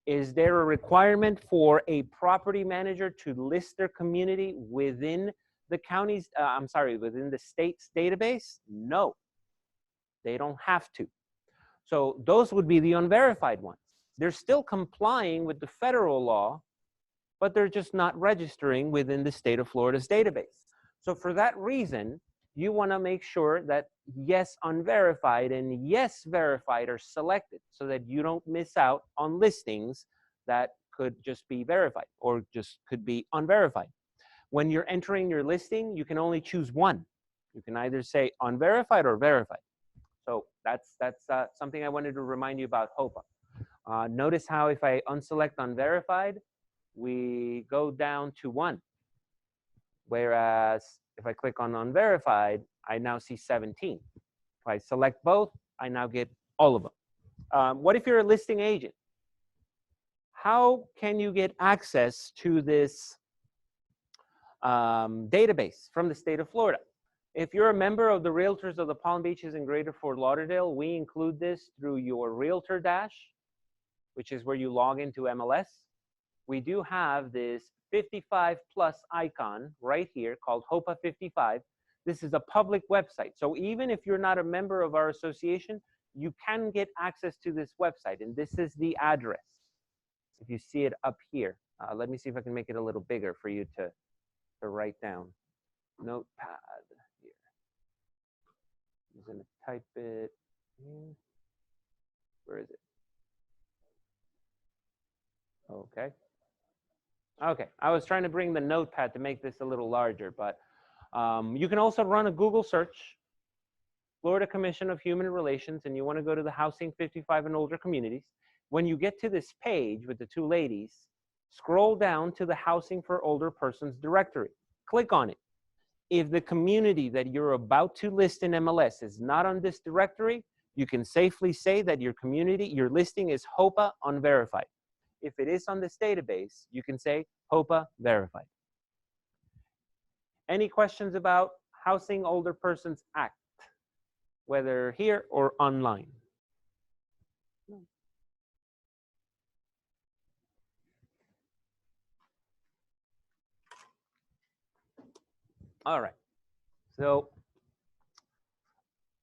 Is there a requirement for a property manager to list their community within the county's, within the state's database? No, they don't have to. So those would be the unverified ones. They're still complying with the federal law, but they're just not registering within the state of Florida's database. So for that reason, you want to make sure that yes, unverified and yes, verified are selected so that you don't miss out on listings that could just be verified or just could be unverified. When you're entering your listing, you can only choose one. You can either say unverified or verified. So that's something I wanted to remind you about Hopa. Notice how if I unselect unverified, we go down to 1. Whereas if I click on unverified, I now see 17. If I select both, I now get all of them. What if you're a listing agent? How can you get access to this database from the state of Florida? If you're a member of the Realtors of the Palm Beaches and Greater Fort Lauderdale, we include this through your Realtor Dash, which is where you log into MLS. We do have this 55 plus icon right here called Hopa 55. This is a public website. So even if you're not a member of our association, you can get access to this website. And this is the address. If you see it up here, let me see if I can make it a little bigger for you to write down. Notepad here. I'm going to type it here. Where is it? Okay. Okay. I was trying to bring the notepad to make this a little larger, but you can also run a Google search, Florida Commission of Human Relations, and you want to go to the Housing 55 and Older Communities. When you get to this page with the two ladies, scroll down to the Housing for Older Persons directory. Click on it. If the community that you're about to list in MLS is not on this directory, you can safely say that your community, your listing is Hopa unverified. If it is on this database, you can say Hopa verified. Any questions about Housing Older Persons Act, whether here or online? No. All right. So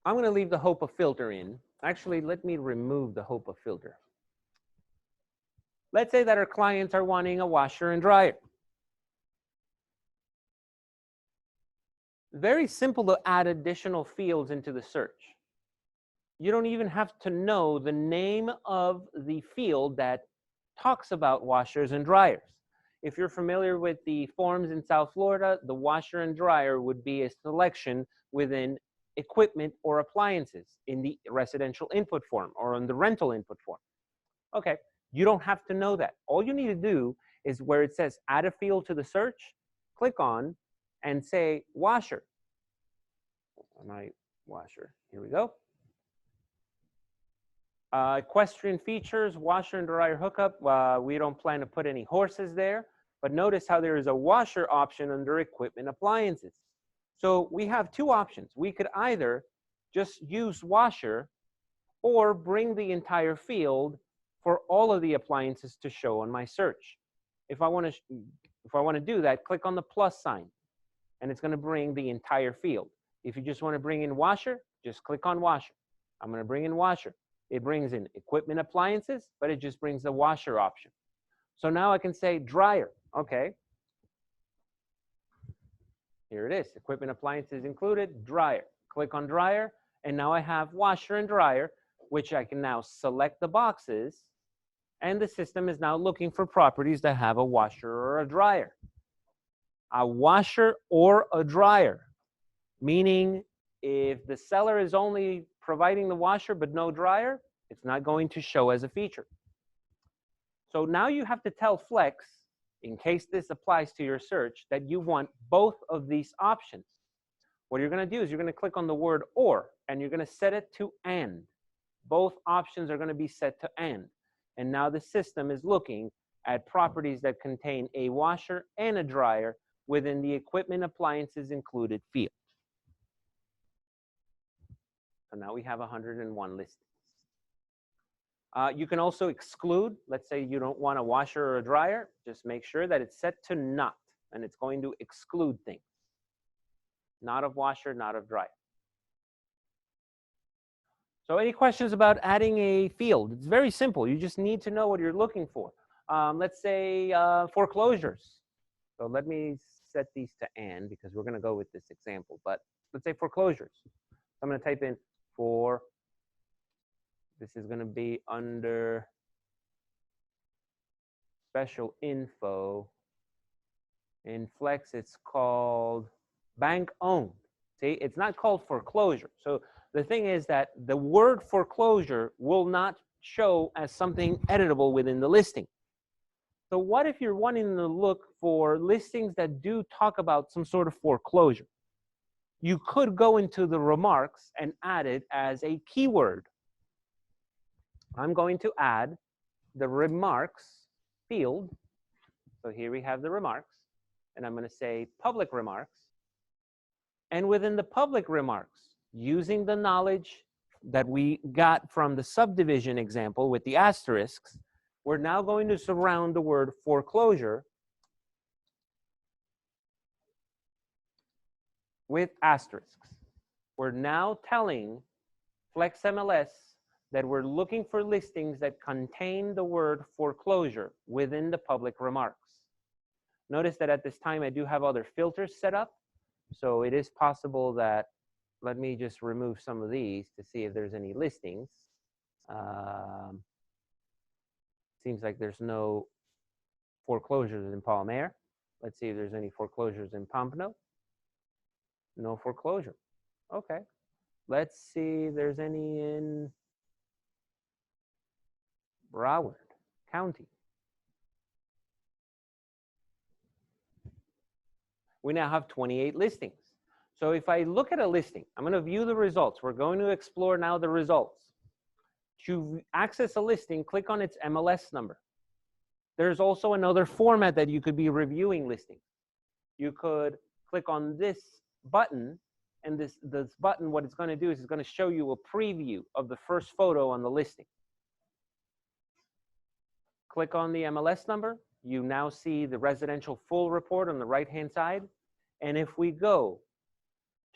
I'm going to leave the Hopa filter in. Actually, let me remove the Hopa filter. Let's say that our clients are wanting a washer and dryer. Very simple to add additional fields into the search. You don't even have to know the name of the field that talks about washers and dryers. If you're familiar with the forms in South Florida, the washer and dryer would be a selection within equipment or appliances in the residential input form or on the rental input form. Okay, you don't have to know that. All you need to do is where it says add a field to the search, click on and say washer. My washer, here we go. Equestrian features, washer and dryer hookup. We don't plan to put any horses there, but notice how there is a washer option under equipment appliances. So we have two options. We could either just use washer or bring the entire field for all of the appliances to show on my search. If I want to do that, click on the plus sign and it's going to bring the entire field. If you just want to bring in washer, just click on washer. I'm going to bring in washer. It brings in equipment appliances, but it just brings the washer option. So now I can say dryer. Okay. Here it is. Equipment appliances included, dryer. Click on dryer, and now I have washer and dryer, which I can now select the boxes, and the system is now looking for properties that have a washer or a dryer. A washer or a dryer, meaning if the seller is only providing the washer but no dryer, it's not going to show as a feature. So now you have to tell Flex, in case this applies to your search, that you want both of these options. What you're going to do is you're going to click on the word or, and you're going to set it to and. Both options are going to be set to and. And now the system is looking at properties that contain a washer and a dryer within the equipment appliances included field. So now we have 101 listings. You can also exclude. Let's say you don't want a washer or a dryer. Just make sure that it's set to not, and it's going to exclude things. Not of washer, not of dryer. So any questions about adding a field? It's very simple. You just need to know what you're looking for. Let's say foreclosures. So let me set these to and because we're going to go with this example. But let's say foreclosures. So I'm going to type in for. This is going to be under special info. In Flex, it's called bank owned. See, it's not called foreclosure. So the thing is that the word foreclosure will not show as something editable within the listing. So what if you're wanting to look for listings that do talk about some sort of foreclosure? You could go into the remarks and add it as a keyword. I'm going to add the remarks field. So here we have the remarks, and I'm going to say public remarks. And within the public remarks, using the knowledge that we got from the subdivision example with the asterisks, we're now going to surround the word foreclosure with asterisks. We're now telling FlexMLS that we're looking for listings that contain the word foreclosure within the public remarks. Notice that at this time I do have other filters set up, so it is possible that, let me just remove some of these to see if there's any listings. Seems like there's no foreclosures in Palm Air. Let's see if there's any foreclosures in Pompano. No foreclosure. Okay. Let's see if there's any in Broward County. We now have 28 listings. So if I look at a listing, I'm going to view the results. We're going to explore now the results. To access a listing, click on its MLS number. There's also another format that you could be reviewing listings. You could click on this button, and this button, what it's going to do is it's going to show you a preview of the first photo on the listing. Click on the MLS number. You now see the residential full report on the right-hand side. And if we go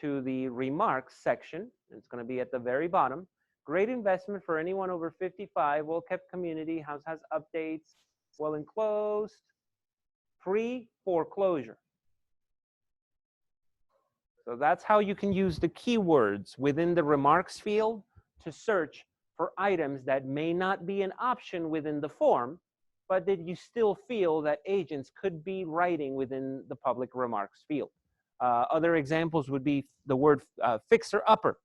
to the remarks section, it's going to be at the very bottom. Great investment for anyone over 55, well-kept community, house has updates, well enclosed, pre-foreclosure. So that's how you can use the keywords within the remarks field to search for items that may not be an option within the form, but that you still feel that agents could be writing within the public remarks field. Other examples would be the word fixer upper.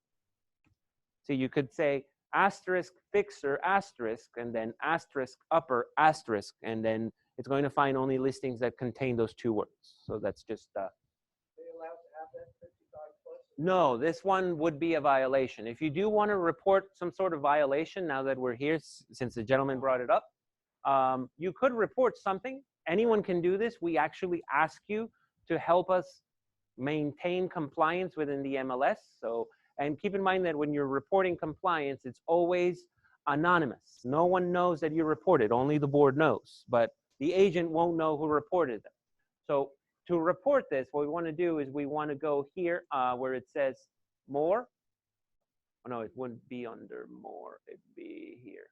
So you could say asterisk fixer asterisk and then asterisk upper asterisk, and then it's going to find only listings that contain those two words. So that's just Are they allowed to have that 55 plus? No, this one would be a violation. If you do want to report some sort of violation, now that we're here, since the gentleman brought it up, you could report something. Anyone can do this. We actually ask you to help us maintain compliance within the MLS. So, and keep in mind that when you're reporting compliance, it's always anonymous. No one knows that you reported, only the board knows, but the agent won't know who reported them. So to report this, what we want to do is we want to go here where it says more. Oh, no, it wouldn't be under more. It'd be here.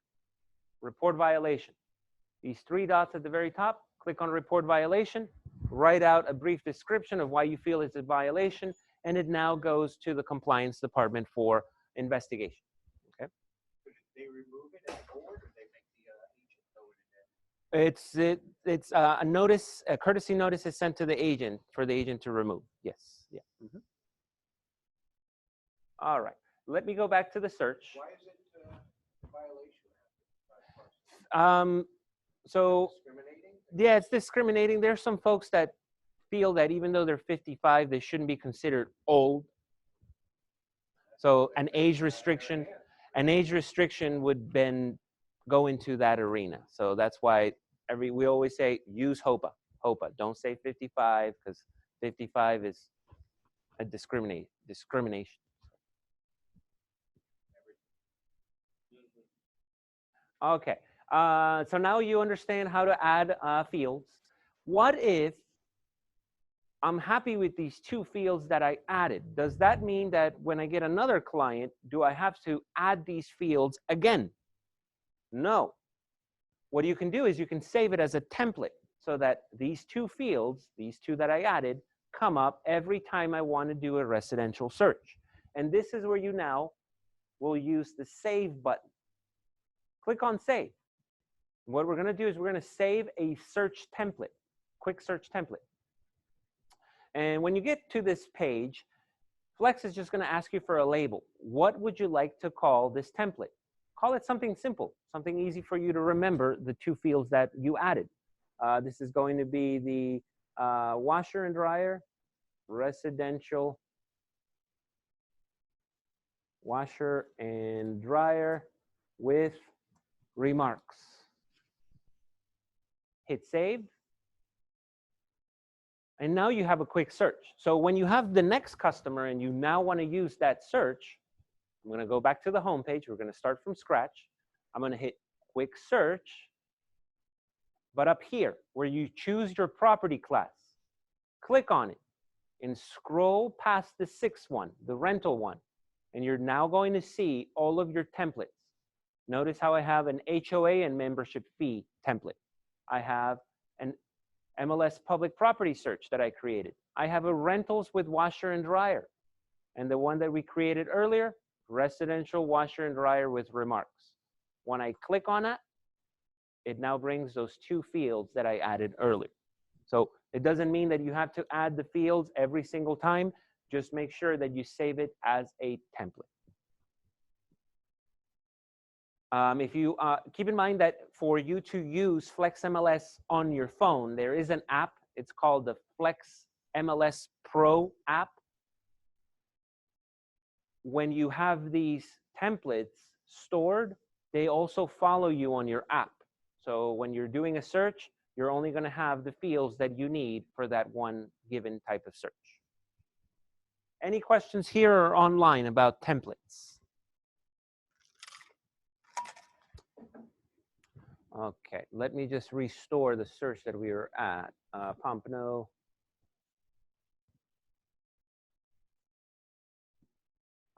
Report violation. These three dots at the very top, click on report violation, write out a brief description of why you feel it's a violation, and it now goes to the compliance department for investigation. Okay. They remove it at board, or they make the agent throw it in? It's a notice, a courtesy notice is sent to the agent for the agent to remove. Yes. Yeah. Mm-hmm. All right. Let me go back to the search. Why is it a violation? So yeah, it's discriminating. There's some folks that feel that even though they're 55, they shouldn't be considered old. So an age restriction would then go into that arena. So that's why we always say use Hopa. Hopa. Don't say 55, because 55 is a discrimination. Okay. So now you understand how to add fields. What if I'm happy with these two fields that I added? Does that mean that when I get another client, do I have to add these fields again? No. What you can do is you can save it as a template so that these two fields, these two that I added, come up every time I want to do a residential search. And this is where you now will use the save button. Click on save. What we're going to do is we're going to save a search template, quick search template. And when you get to this page, Flex is just going to ask you for a label. What would you like to call this template? Call it something simple, something easy for you to remember the two fields that you added. This is going to be the washer and dryer, residential washer and dryer with remarks. Hit save. And now you have a quick search. So when you have the next customer and you now want to use that search, I'm going to go back to the home page. We're going to start from scratch. I'm going to hit quick search. But up here, where you choose your property class, click on it and scroll past the sixth one, the rental one. And you're now going to see all of your templates. Notice how I have an HOA and membership fee template. I have an MLS public property search that I created. I have a rentals with washer and dryer. And the one that we created earlier, residential washer and dryer with remarks. When I click on it, it now brings those two fields that I added earlier. So it doesn't mean that you have to add the fields every single time. Just make sure that you save it as a template. If you keep in mind that for you to use FlexMLS on your phone, there is an app. It's called the FlexMLS Pro app. When you have these templates stored, they also follow you on your app. So when you're doing a search, you're only going to have the fields that you need for that one given type of search. Any questions here or online about templates? Okay, let me just restore the search that we were at. Pompano.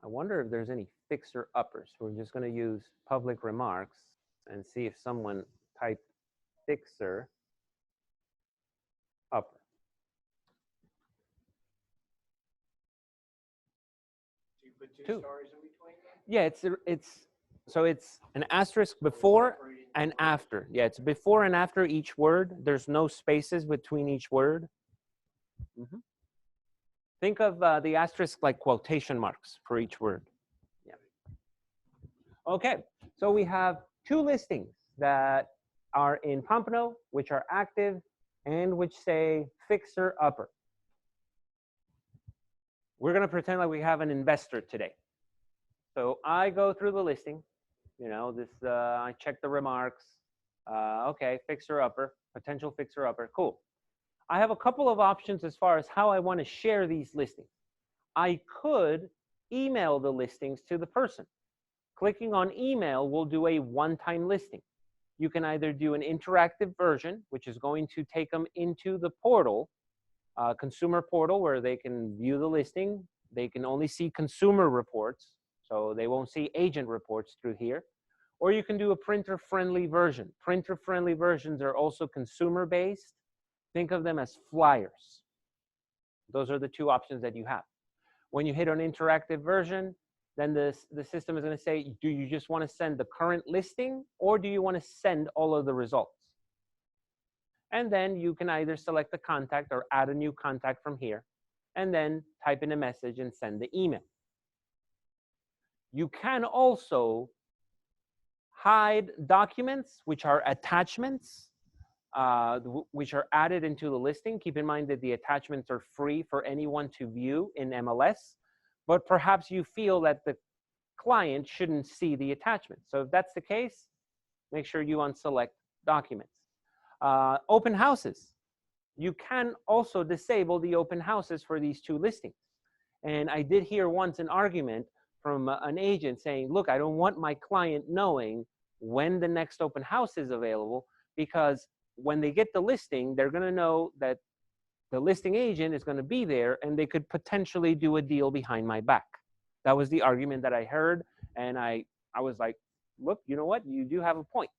I wonder if there's any fixer uppers. We're just going to use public remarks and see if someone typed fixer upper. Do you put two Two. stars in between? Yeah, it's an asterisk before and after. Yeah, it's before and after each word. There's no spaces between each word. Mm-hmm. Think of the asterisk like quotation marks for each word. Yeah. Okay, so we have two listings that are in Pompano, which are active, and which say fixer upper. We're going to pretend like we have an investor today. So I go through the listing. You know, this I check the remarks. Okay, fixer upper, potential fixer upper, cool. I have a couple of options as far as how I want to share these listings. I could email the listings to the person. Clicking on email will do a one-time listing. You can either do an interactive version, which is going to take them into the portal, consumer portal, where they can view the listing. They can only see consumer reports, so they won't see agent reports through here. Or you can do a printer-friendly version. Printer-friendly versions are also consumer-based. Think of them as flyers. Those are the two options that you have. When you hit an interactive version, then the system is going to say, do you just want to send the current listing, or do you want to send all of the results? And then you can either select the contact or add a new contact from here, and then type in a message and send the email. You can also hide documents, which are attachments, which are added into the listing. Keep in mind that the attachments are free for anyone to view in MLS, but perhaps you feel that the client shouldn't see the attachments. So if that's the case, make sure you unselect documents. Open houses. You can also disable the open houses for these two listings. And I did hear once an argument from an agent saying, look, I don't want my client knowing when the next open house is available, because when they get the listing, they're going to know that the listing agent is going to be there, and they could potentially do a deal behind my back. That was the argument that I heard, and I was like, look, you know what? You do have a point.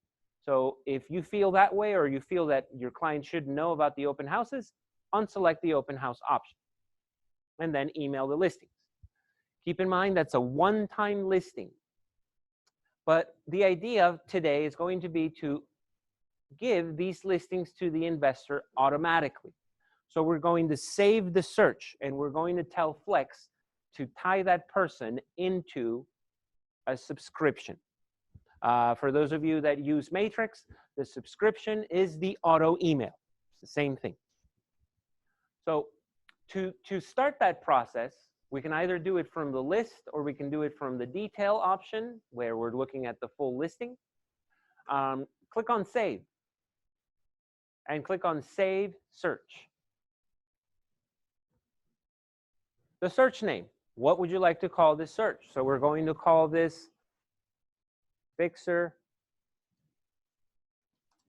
So if you feel that way, or you feel that your client should know about the open houses, unselect the open house option, and then email the listings. Keep in mind that's a one-time listing. But the idea today is going to be to give these listings to the investor automatically. So we're going to save the search, and we're going to tell Flex to tie that person into a subscription. For those of you that use Matrix, the subscription is the auto email. It's the same thing. So to start that process, we can either do it from the list, or we can do it from the detail option, where we're looking at the full listing. Click on Save, and click on Save Search. The search name. What would you like to call this search? So we're going to call this Fixer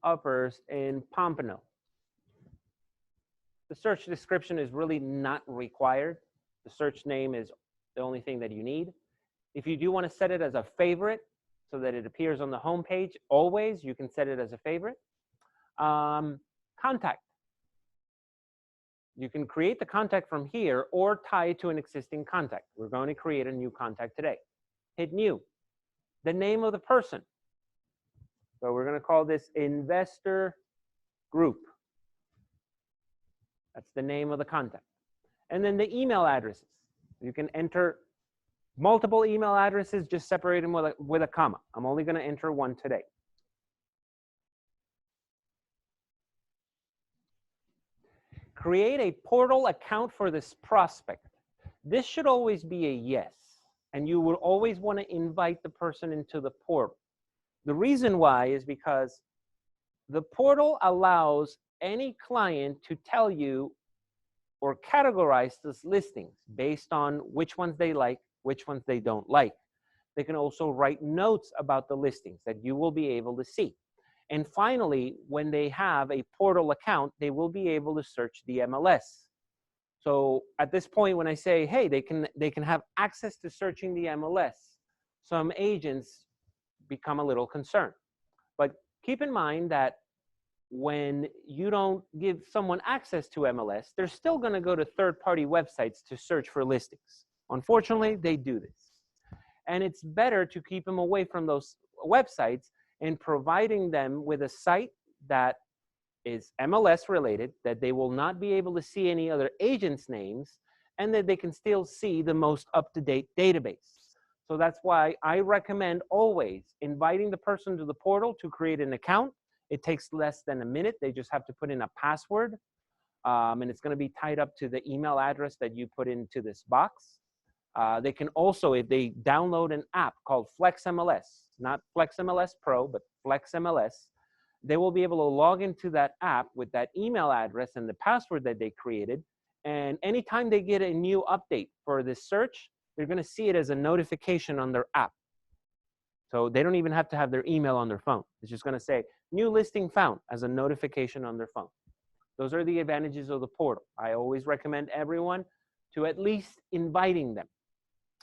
Uppers in Pompano. The search description is really not required. The search name is the only thing that you need. If you do want to set it as a favorite so that it appears on the home page always, you can set it as a favorite. Contact. You can create the contact from here or tie it to an existing contact. We're going to create a new contact today. Hit New. The name of the person. So we're going to call this investor group. That's the name of the contact. And then the email addresses. You can enter multiple email addresses, just separate them with a comma. I'm only going to enter one today. Create a portal account for this prospect. This should always be a yes, and you will always want to invite the person into the portal. The reason why is because the portal allows any client to tell you or categorize those listings based on which ones they like, which ones they don't like. They can also write notes about the listings that you will be able to see. And finally, when they have a portal account, they will be able to search the MLS. So at this point, when I say, hey, they can have access to searching the MLS, some agents become a little concerned. But keep in mind that when you don't give someone access to MLS, they're still going to go to third-party websites to search for listings. Unfortunately, they do this. And it's better to keep them away from those websites and providing them with a site that is MLS related, that they will not be able to see any other agents' names, and that they can still see the most up-to-date database. So that's why I recommend always inviting the person to the portal to create an account. It takes less than a minute. They just have to put in a password, and it's going to be tied up to the email address that you put into this box. They can also, if they download an app called FlexMLS, not FlexMLS Pro, but FlexMLS, they will be able to log into that app with that email address and the password that they created. And anytime they get a new update for this search, they're going to see it as a notification on their app. So they don't even have to have their email on their phone. It's just going to say, new listing found, as a notification on their phone. Those are the advantages of the portal. I always recommend everyone to at least inviting them.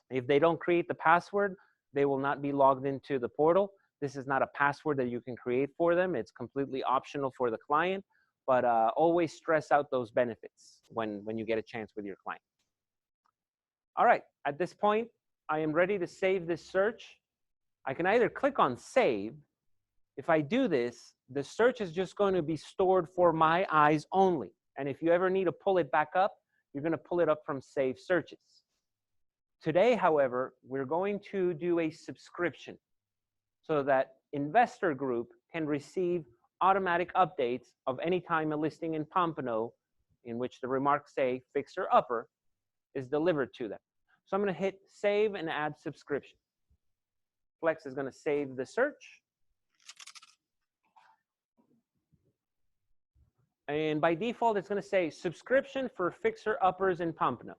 If they don't create the password, they will not be logged into the portal. This is not a password that you can create for them. It's completely optional for the client, but always stress out those benefits when you get a chance with your client. All right, at this point, I am ready to save this search. I can either click on save. If I do this, the search is just going to be stored for my eyes only. And if you ever need to pull it back up, you're going to pull it up from save searches. Today, however, we're going to do a subscription so that investor group can receive automatic updates of any time a listing in Pompano in which the remarks say fixer upper is delivered to them. So I'm going to hit save and add subscription. Flex is going to save the search. And by default, it's going to say subscription for fixer uppers in Pompano.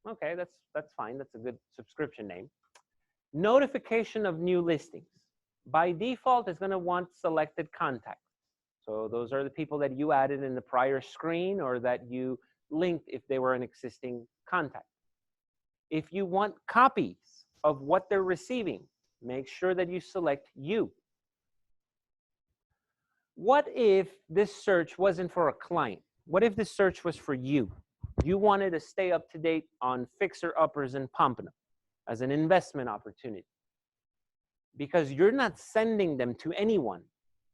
Okay, that's fine. That's a good subscription name. Notification of new listings. By default, it's going to want selected contacts. So those are the people that you added in the prior screen or that you linked if they were an existing contact. If you want copies of what they're receiving, make sure that you select you. What if this search wasn't for a client? What if this search was for you? You wanted to stay up to date on fixer uppers in Pompano as an investment opportunity. Because you're not sending them to anyone.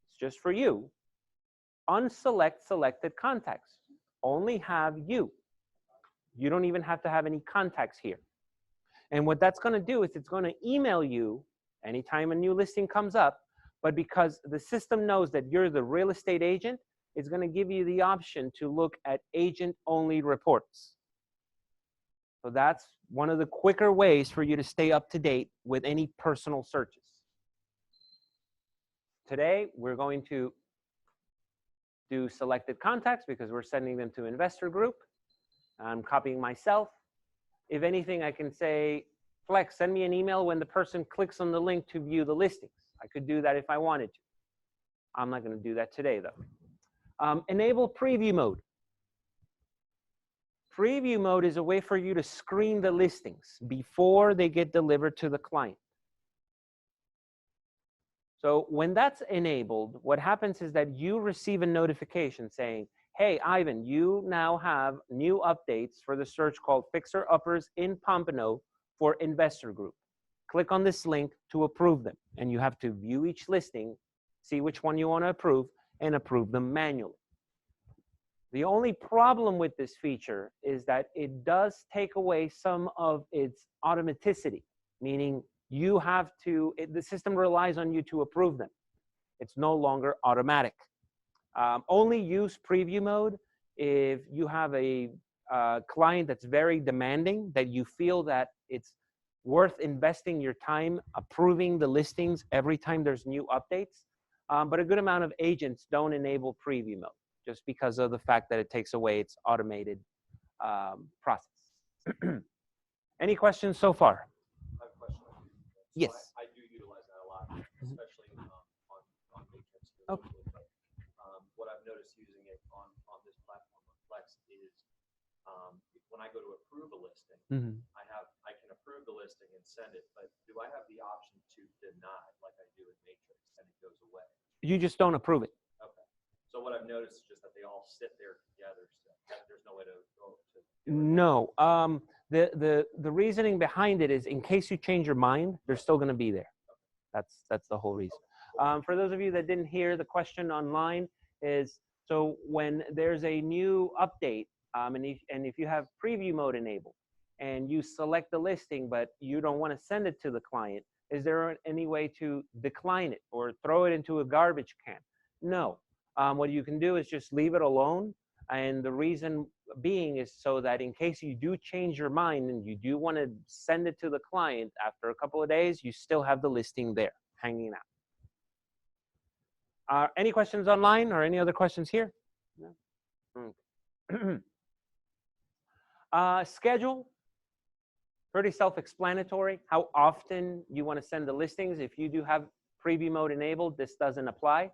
It's just for you. Unselect selected contacts. Only have you. You don't even have to have any contacts here. And what that's going to do is it's going to email you anytime a new listing comes up. But because the system knows that you're the real estate agent, it's going to give you the option to look at agent-only reports. So that's one of the quicker ways for you to stay up to date with any personal searches. Today, we're going to do selected contacts because we're sending them to investor group. I'm copying myself. If anything, I can say, Flex, send me an email when the person clicks on the link to view the listings. I could do that if I wanted to. I'm not going to do that today, though. Enable preview mode. Preview mode is a way for you to screen the listings before they get delivered to the client. So when that's enabled, what happens is that you receive a notification saying, hey, Ivan, you now have new updates for the search called Fixer Uppers in Pompano for Investor Group. Click on this link to approve them. And you have to view each listing see which one you want to approve, and approve them manually. The only problem with this feature is that it does take away some of its automaticity, meaning you have to, the system relies on you to approve them. It's no longer automatic. Only use preview mode if you have a client that's very demanding, that you feel that it's worth investing your time approving the listings every time there's new updates. But a good amount of agents don't enable preview mode just because of the fact that it takes away its automated process. Any questions so far? I have a question. So Yes. I do utilize that a lot, especially on Matrix. Okay. But what I've noticed using it on this platform on Flex is when I go to approve a listing, I can approve the listing and send it, but do I have the option to deny like I do in Matrix and it goes away? You just don't approve it. Okay. So what I've noticed is just that they all sit there together. So there's no way to go to. No. The reasoning behind it is in case you change your mind, they're still going to be there. That's the whole reason. For those of you that didn't hear, the question online is, so when there's a new update, and if you have preview mode enabled and you select the listing, but you don't want to send it to the client, is there any way to decline it or throw it into a garbage can? No. What you can do is just leave it alone. And the reason being is so that in case you do change your mind and you do want to send it to the client after a couple of days, you still have the listing there hanging out. Any questions online or any other questions here? No? Schedule, pretty self-explanatory. How often you want to send the listings. If you do have preview mode enabled, this doesn't apply.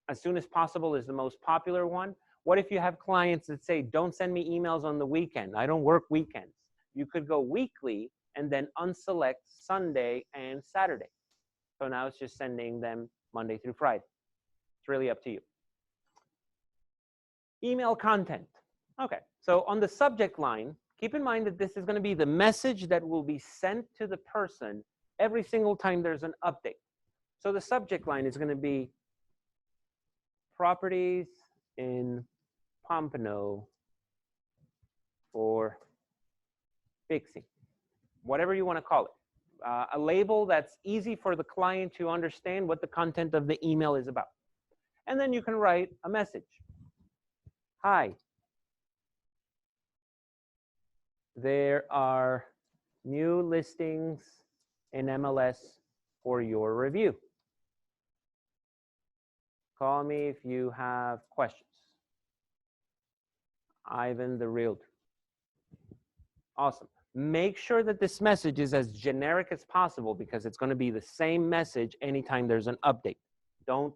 As soon as possible is the most popular one. What if you have clients that say, don't send me emails on the weekend? I don't work weekends. You could go weekly and then unselect Sunday and Saturday. So now it's just sending them Monday through Friday. It's really up to you. Email content. Okay, so on the subject line, keep in mind that this is going to be the message that will be sent to the person every single time there's an update. So the subject line is going to be properties in Pompano for fixing, whatever you want to call it. A label that's easy for the client to understand what the content of the email is about. And then you can write a message. Hi. There are new listings in MLS for your review. Call me if you have questions. Ivan the Realtor. Awesome. Make sure that this message is as generic as possible because it's going to be the same message anytime there's an update. Don't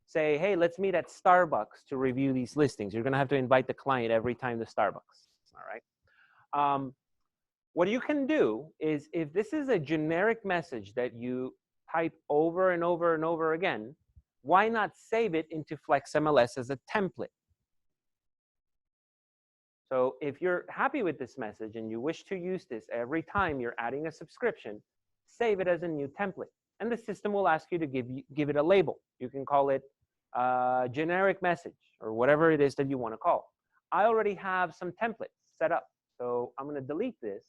say, hey, let's meet at Starbucks to review these listings. You're going to have to invite the client every time to Starbucks. All right. What you can do is if this is a generic message that you type over and over and over again, why not save it into FlexMLS as a template? So if you're happy with this message and you wish to use this every time you're adding a subscription, save it as a new template. And the system will ask you to give it a label. You can call it generic message or whatever it is that you want to call it. I already have some templates set up. So I'm going to delete this.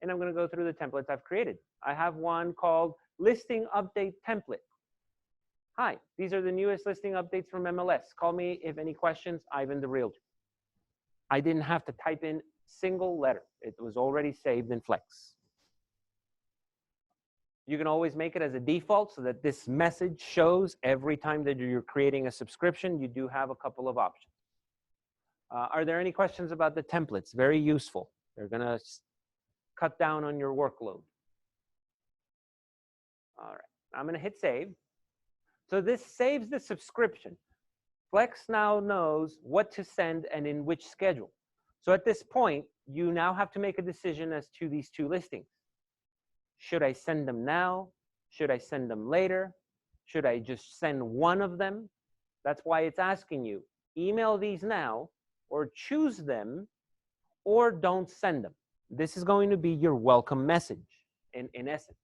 And I'm going to go through the templates I've created. I have one called Listing Update Template. Hi, these are the newest listing updates from MLS. Call me if any questions, Ivan the Realtor. I didn't have to type in single letter. It was already saved in Flex. You can always make it as a default so that this message shows every time that you're creating a subscription. You do have a couple of options. Are there any questions about the templates? Very useful. They're going to cut down on your workload. All right, I'm going to hit save. So this saves the subscription. Flex now knows what to send and in which schedule. So at this point, you now have to make a decision as to these two listings. Should I send them now? Should I send them later? Should I just send one of them? That's why it's asking you, email these now, or choose them, or don't send them. This is going to be your welcome message in essence.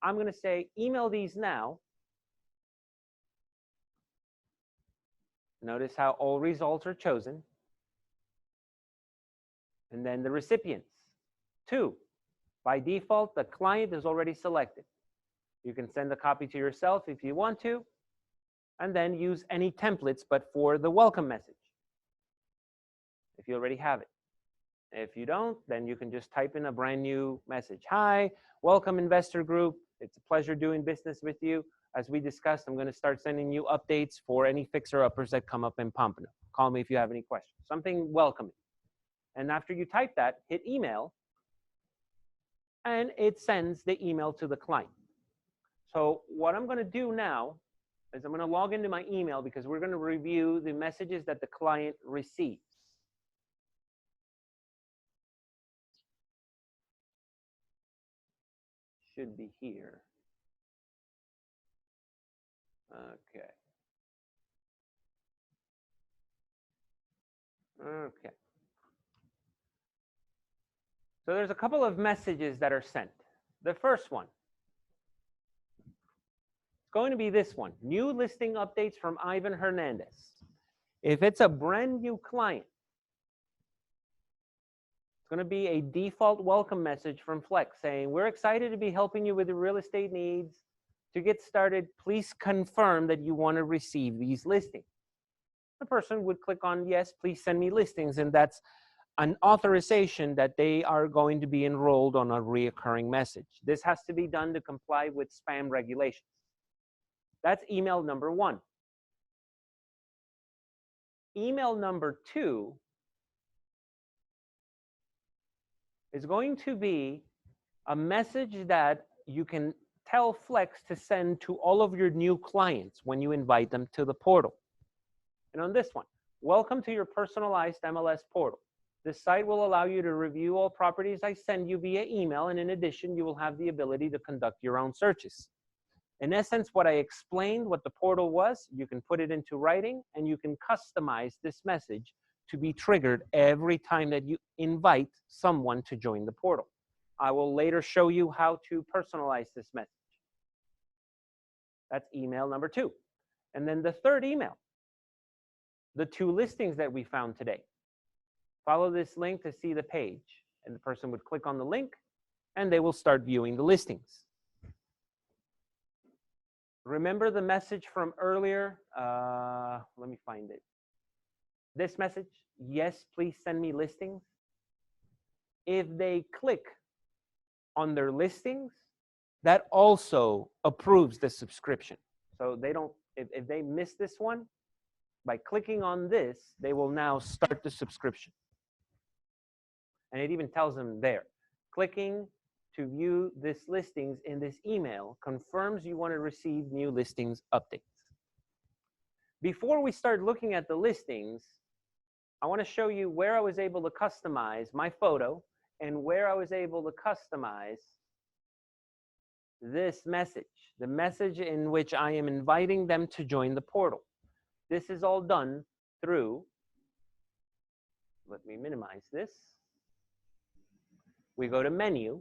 I'm going to say email these now Notice how all results are chosen. And then the recipients. 2, by default, the client is already selected. You can send a copy to yourself if you want to, and then use any templates, but for the welcome message, if you already have it. If you don't, then you can just type in a brand new message. Hi, welcome investor group. It's a pleasure doing business with you. As we discussed, I'm going to start sending you updates for any fixer-uppers that come up in Pompano. Call me if you have any questions. Something welcoming. And after you type that, hit email, and it sends the email to the client. So what I'm going to do now is I'm going to log into my email because we're going to review the messages that the client receives. Should be here. Okay. Okay. So there's a couple of messages that are sent. The first one, it's going to be this one. New listing updates from Ivan Hernandez. If it's a brand new client, it's going to be a default welcome message from Flex saying, we're excited to be helping you with your real estate needs. To get started, please confirm that you want to receive these listings. The person would click on, yes, please send me listings, and that's an authorization that they are going to be enrolled on a reoccurring message. This has to be done to comply with spam regulations. That's email number 1. Email number 2 is going to be a message that you can tell Flex to send to all of your new clients when you invite them to the portal. And on this one, welcome to your personalized MLS portal. This site will allow you to review all properties I send you via email, and in addition, you will have the ability to conduct your own searches. In essence, what I explained, what the portal was, you can put it into writing, and you can customize this message to be triggered every time that you invite someone to join the portal. I will later show you how to personalize this message. That's email number 2. And then the third email, the 2 listings that we found today. Follow this link to see the page, and the person would click on the link, and they will start viewing the listings. Remember the message from earlier? Let me find it. This message, yes, please send me listings. If they click on their listings, that also approves the subscription. So they don't, if they miss this one, by clicking on this, they will now start the subscription. And it even tells them there, clicking to view this listings in this email confirms you want to receive new listings updates. Before we start looking at the listings, I want to show you where I was able to customize my photo and where I was able to customize this message, the message in which I am inviting them to join the portal. This is all done through, let me minimize this. We go to menu,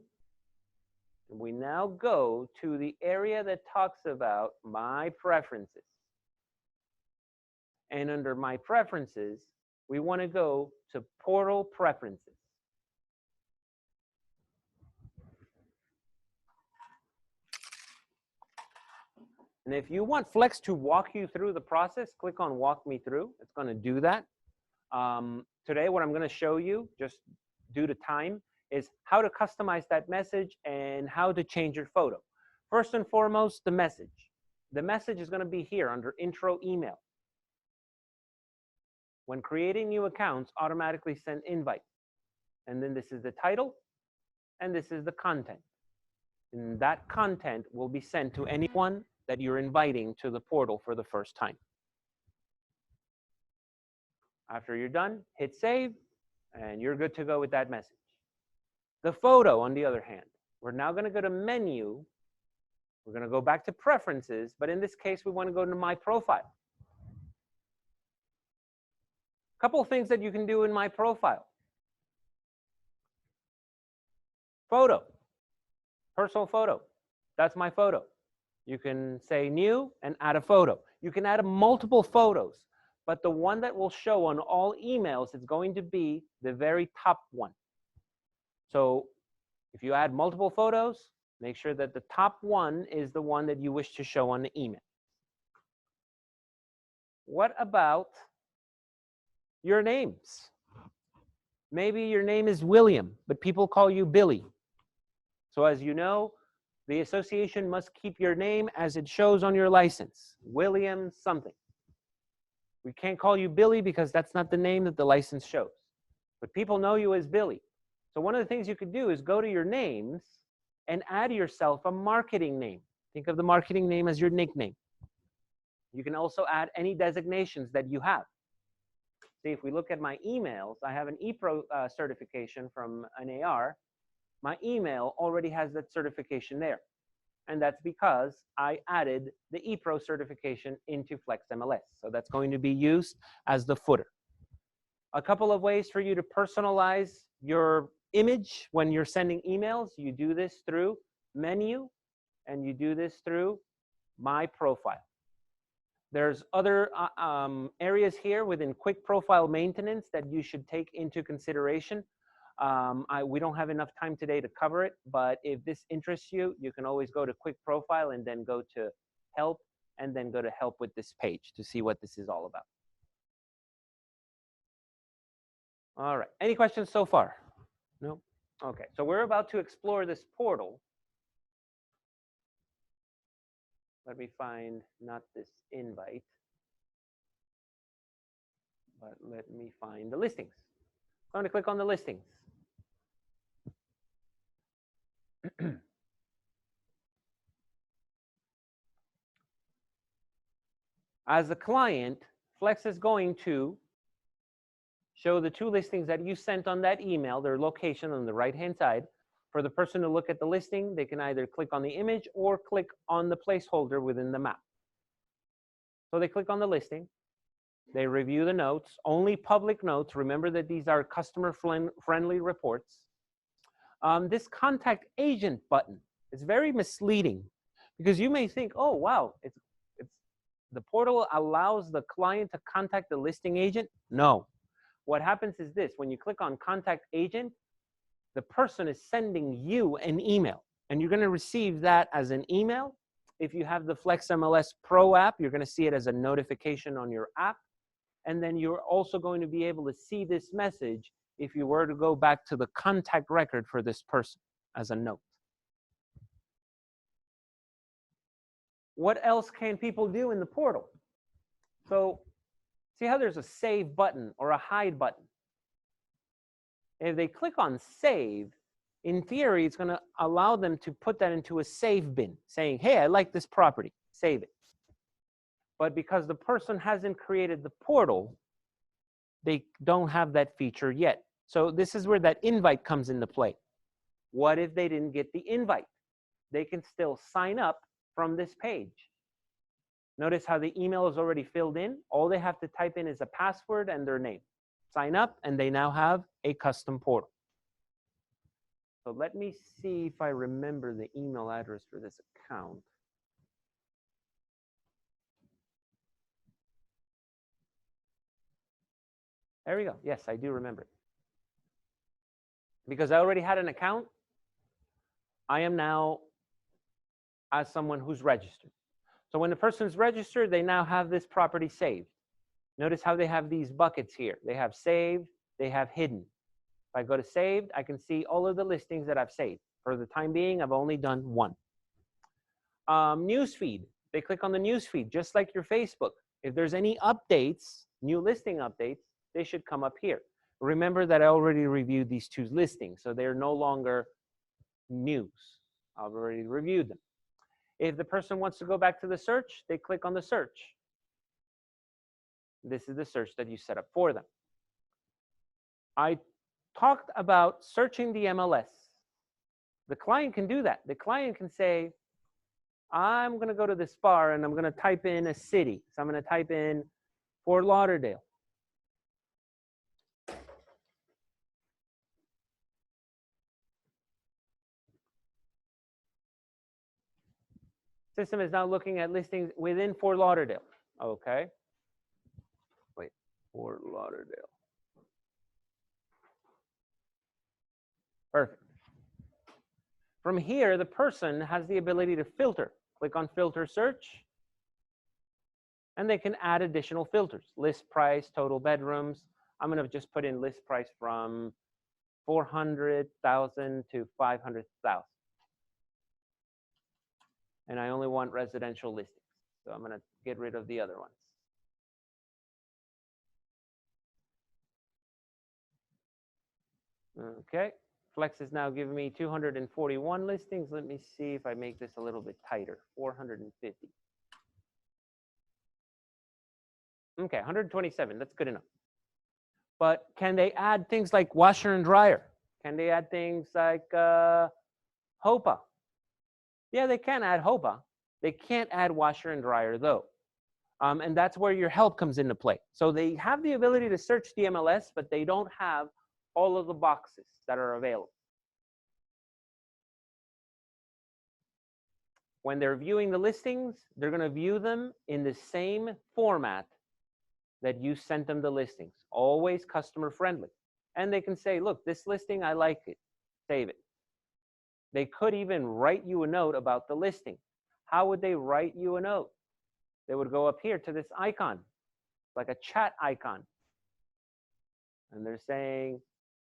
and we now go to the area that talks about my preferences. And under my preferences, we want to go to portal preferences. And if you want Flex to walk you through the process, click on walk me through. It's going to do that. Today, what I'm going to show you, just due to time, is how to customize that message and how to change your photo. First and foremost, the message. The message is going to be here under intro email. When creating new accounts, automatically send invite. And then this is the title, and this is the content. And that content will be sent to anyone that you're inviting to the portal for the first time. After you're done, hit save, and you're good to go with that message. The photo, on the other hand, we're now going to go to menu. We're going to go back to preferences, but in this case, we want to go to my profile. A couple of things that you can do in my profile. Photo, personal photo. That's my photo. You can say new and add a photo. You can add multiple photos. but the one that will show on all emails is going to be the very top one. So if you add multiple photos, make sure that the top one is the one that you wish to show on the email. What about your names? Maybe your name is William, but people call you Billy. So as you know, the association must keep your name as it shows on your license, William something. We can't call you Billy because that's not the name that the license shows. But people know you as Billy. So one of the things you could do is go to your names and add yourself a marketing name. Think of the marketing name as your nickname. You can also add any designations that you have. See, if we look at my emails, I have an ePro certification from an AR. My email already has that certification there. And that's because I added the ePro certification into FlexMLS. So that's going to be used as the footer. A couple of ways for you to personalize your image when you're sending emails. You do this through Menu, and you do this through My Profile. There's other areas here within Quick Profile Maintenance that you should take into consideration. We don't have enough time today to cover it, but if this interests you, you can always go to Quick Profile and then go to Help, and then go to Help with this page to see what this is all about. All right, any questions so far? No? Okay, so we're about to explore this portal. Let me find, not this invite, but let me find the listings. I'm going to click on the listings. As a client, Flex is going to show the two listings that you sent on that email, their location on the right-hand side. For the person to look at the listing, they can either click on the image or click on the placeholder within the map. So they click on the listing. They review the notes, only public notes. Remember that these are customer-friendly reports. This contact agent button is very misleading because you may think, oh, wow, the portal allows the client to contact the listing agent. No. What happens is this: when you click on contact agent, the person is sending you an email, and you're going to receive that as an email. If you have the FlexMLS Pro app, you're going to see it as a notification on your app. And then you're also going to be able to see this message if you were to go back to the contact record for this person as a note. What else can people do in the portal? So see how there's a save button or a hide button? If they click on save, in theory, it's going to allow them to put that into a save bin, saying, hey, I like this property, save it. But because the person hasn't created the portal, they don't have that feature yet. So this is where that invite comes into play. What if they didn't get the invite? They can still sign up from this page. Notice how the email is already filled in. All they have to type in is a password and their name. Sign up, and they now have a custom portal. So let me see if I remember the email address for this account. There we go. Yes, I do remember it. Because I already had an account, I am now as someone who's registered. So when the person's registered, they now have this property saved. Notice how they have these buckets here. They have saved, they have hidden. If I go to saved, I can see all of the listings that I've saved. For the time being, I've only done one. Newsfeed. They click on the newsfeed, just like your Facebook. If there's any updates, new listing updates, they should come up here. Remember that I already reviewed these two listings, so they're no longer news. I've already reviewed them. If the person wants to go back to the search, they click on the search. This is the search that you set up for them. I talked about searching the MLS. The client can do that. The client can say, I'm going to go to this bar and I'm going to type in a city. So I'm going to type in Fort Lauderdale. System is now looking at listings within Fort Lauderdale. Okay. Wait. Fort Lauderdale. Perfect. From here, the person has the ability to filter. Click on filter search, and they can add additional filters. List price, total bedrooms. I'm going to just put in list price from 400,000 to 500,000. And I only want residential listings. So I'm going to get rid of the other ones. Okay. Flex is now giving me 241 listings. Let me see if I make this a little bit tighter. 450. Okay, 127. That's good enough. But can they add things like washer and dryer? Can they add things like Hopa? Yeah, they can add Hopa. They can't add washer and dryer, though. And that's where your help comes into play. So they have the ability to search the MLS, but they don't have all of the boxes that are available. When they're viewing the listings, they're going to view them in the same format that you sent them the listings, always customer friendly. And they can say, look, this listing, I like it, save it. They could even write you a note about the listing. How would they write you a note? They would go up here to this icon, like a chat icon. And they're saying,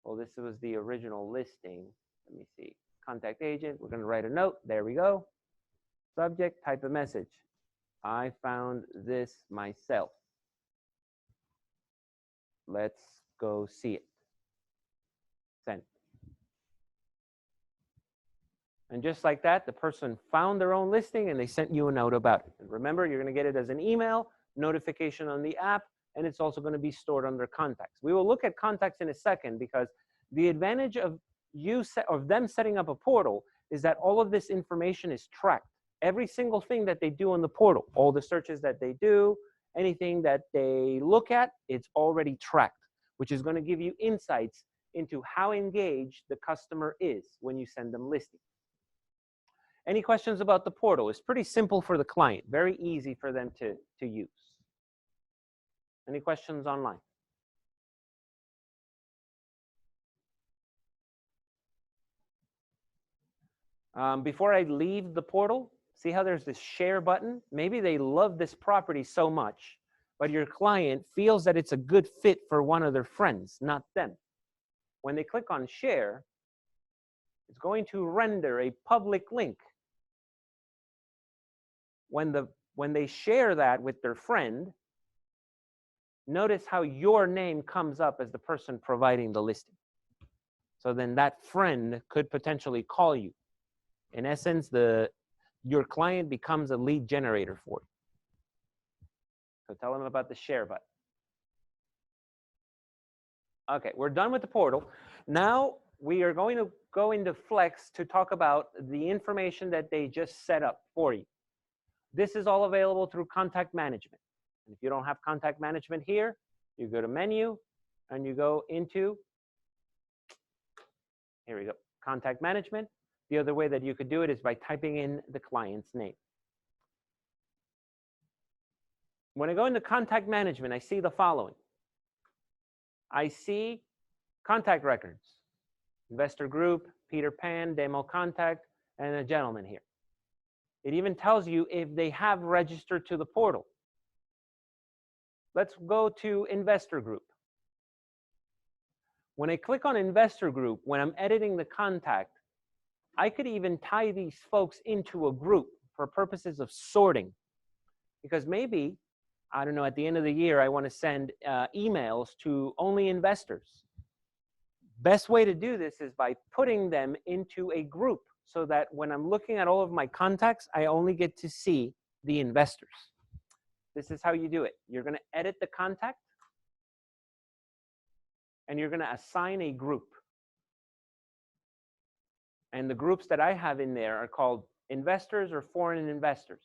well, this was the original listing. Let me see, contact agent, we're gonna write a note, there we go. Subject, type a message. I found this myself. Let's go see it. Send. And just like that, the person found their own listing and they sent you a note about it. And remember, you're going to get it as an email, notification on the app, and it's also going to be stored under contacts. We will look at contacts in a second because the advantage of them setting up a portal is that all of this information is tracked. Every single thing that they do on the portal, all the searches that they do, anything that they look at, it's already tracked, which is going to give you insights into how engaged the customer is when you send them listings. Any questions about the portal? It's pretty simple for the client, very easy for them to use. Any questions online? Before I leave the portal, see how there's this share button? Maybe they love this property so much, but your client feels that it's a good fit for one of their friends, not them. When they click on share, it's going to render a public link. When they share that with their friend, notice how your name comes up as the person providing the listing. So then that friend could potentially call you. In essence, your client becomes a lead generator for you. So tell them about the share button. Okay, we're done with the portal. Now we are going to go into Flex to talk about the information that they just set up for you. This is all available through contact management. And if you don't have contact management here, you go to menu and you go into, here we go, contact management. The other way that you could do it is by typing in the client's name. When I go into contact management, I see the following. I see contact records, investor group, Peter Pan, demo contact, and a gentleman here. It even tells you if they have registered to the portal. Let's go to investor group. When I click on investor group, when I'm editing the contact, I could even tie these folks into a group for purposes of sorting. Because maybe, I don't know, at the end of the year, I want to send emails to only investors. Best way to do this is by putting them into a group so that when I'm looking at all of my contacts, I only get to see the investors. This is how you do it. You're going to edit the contact, and you're going to assign a group. And the groups that I have in there are called investors or foreign investors.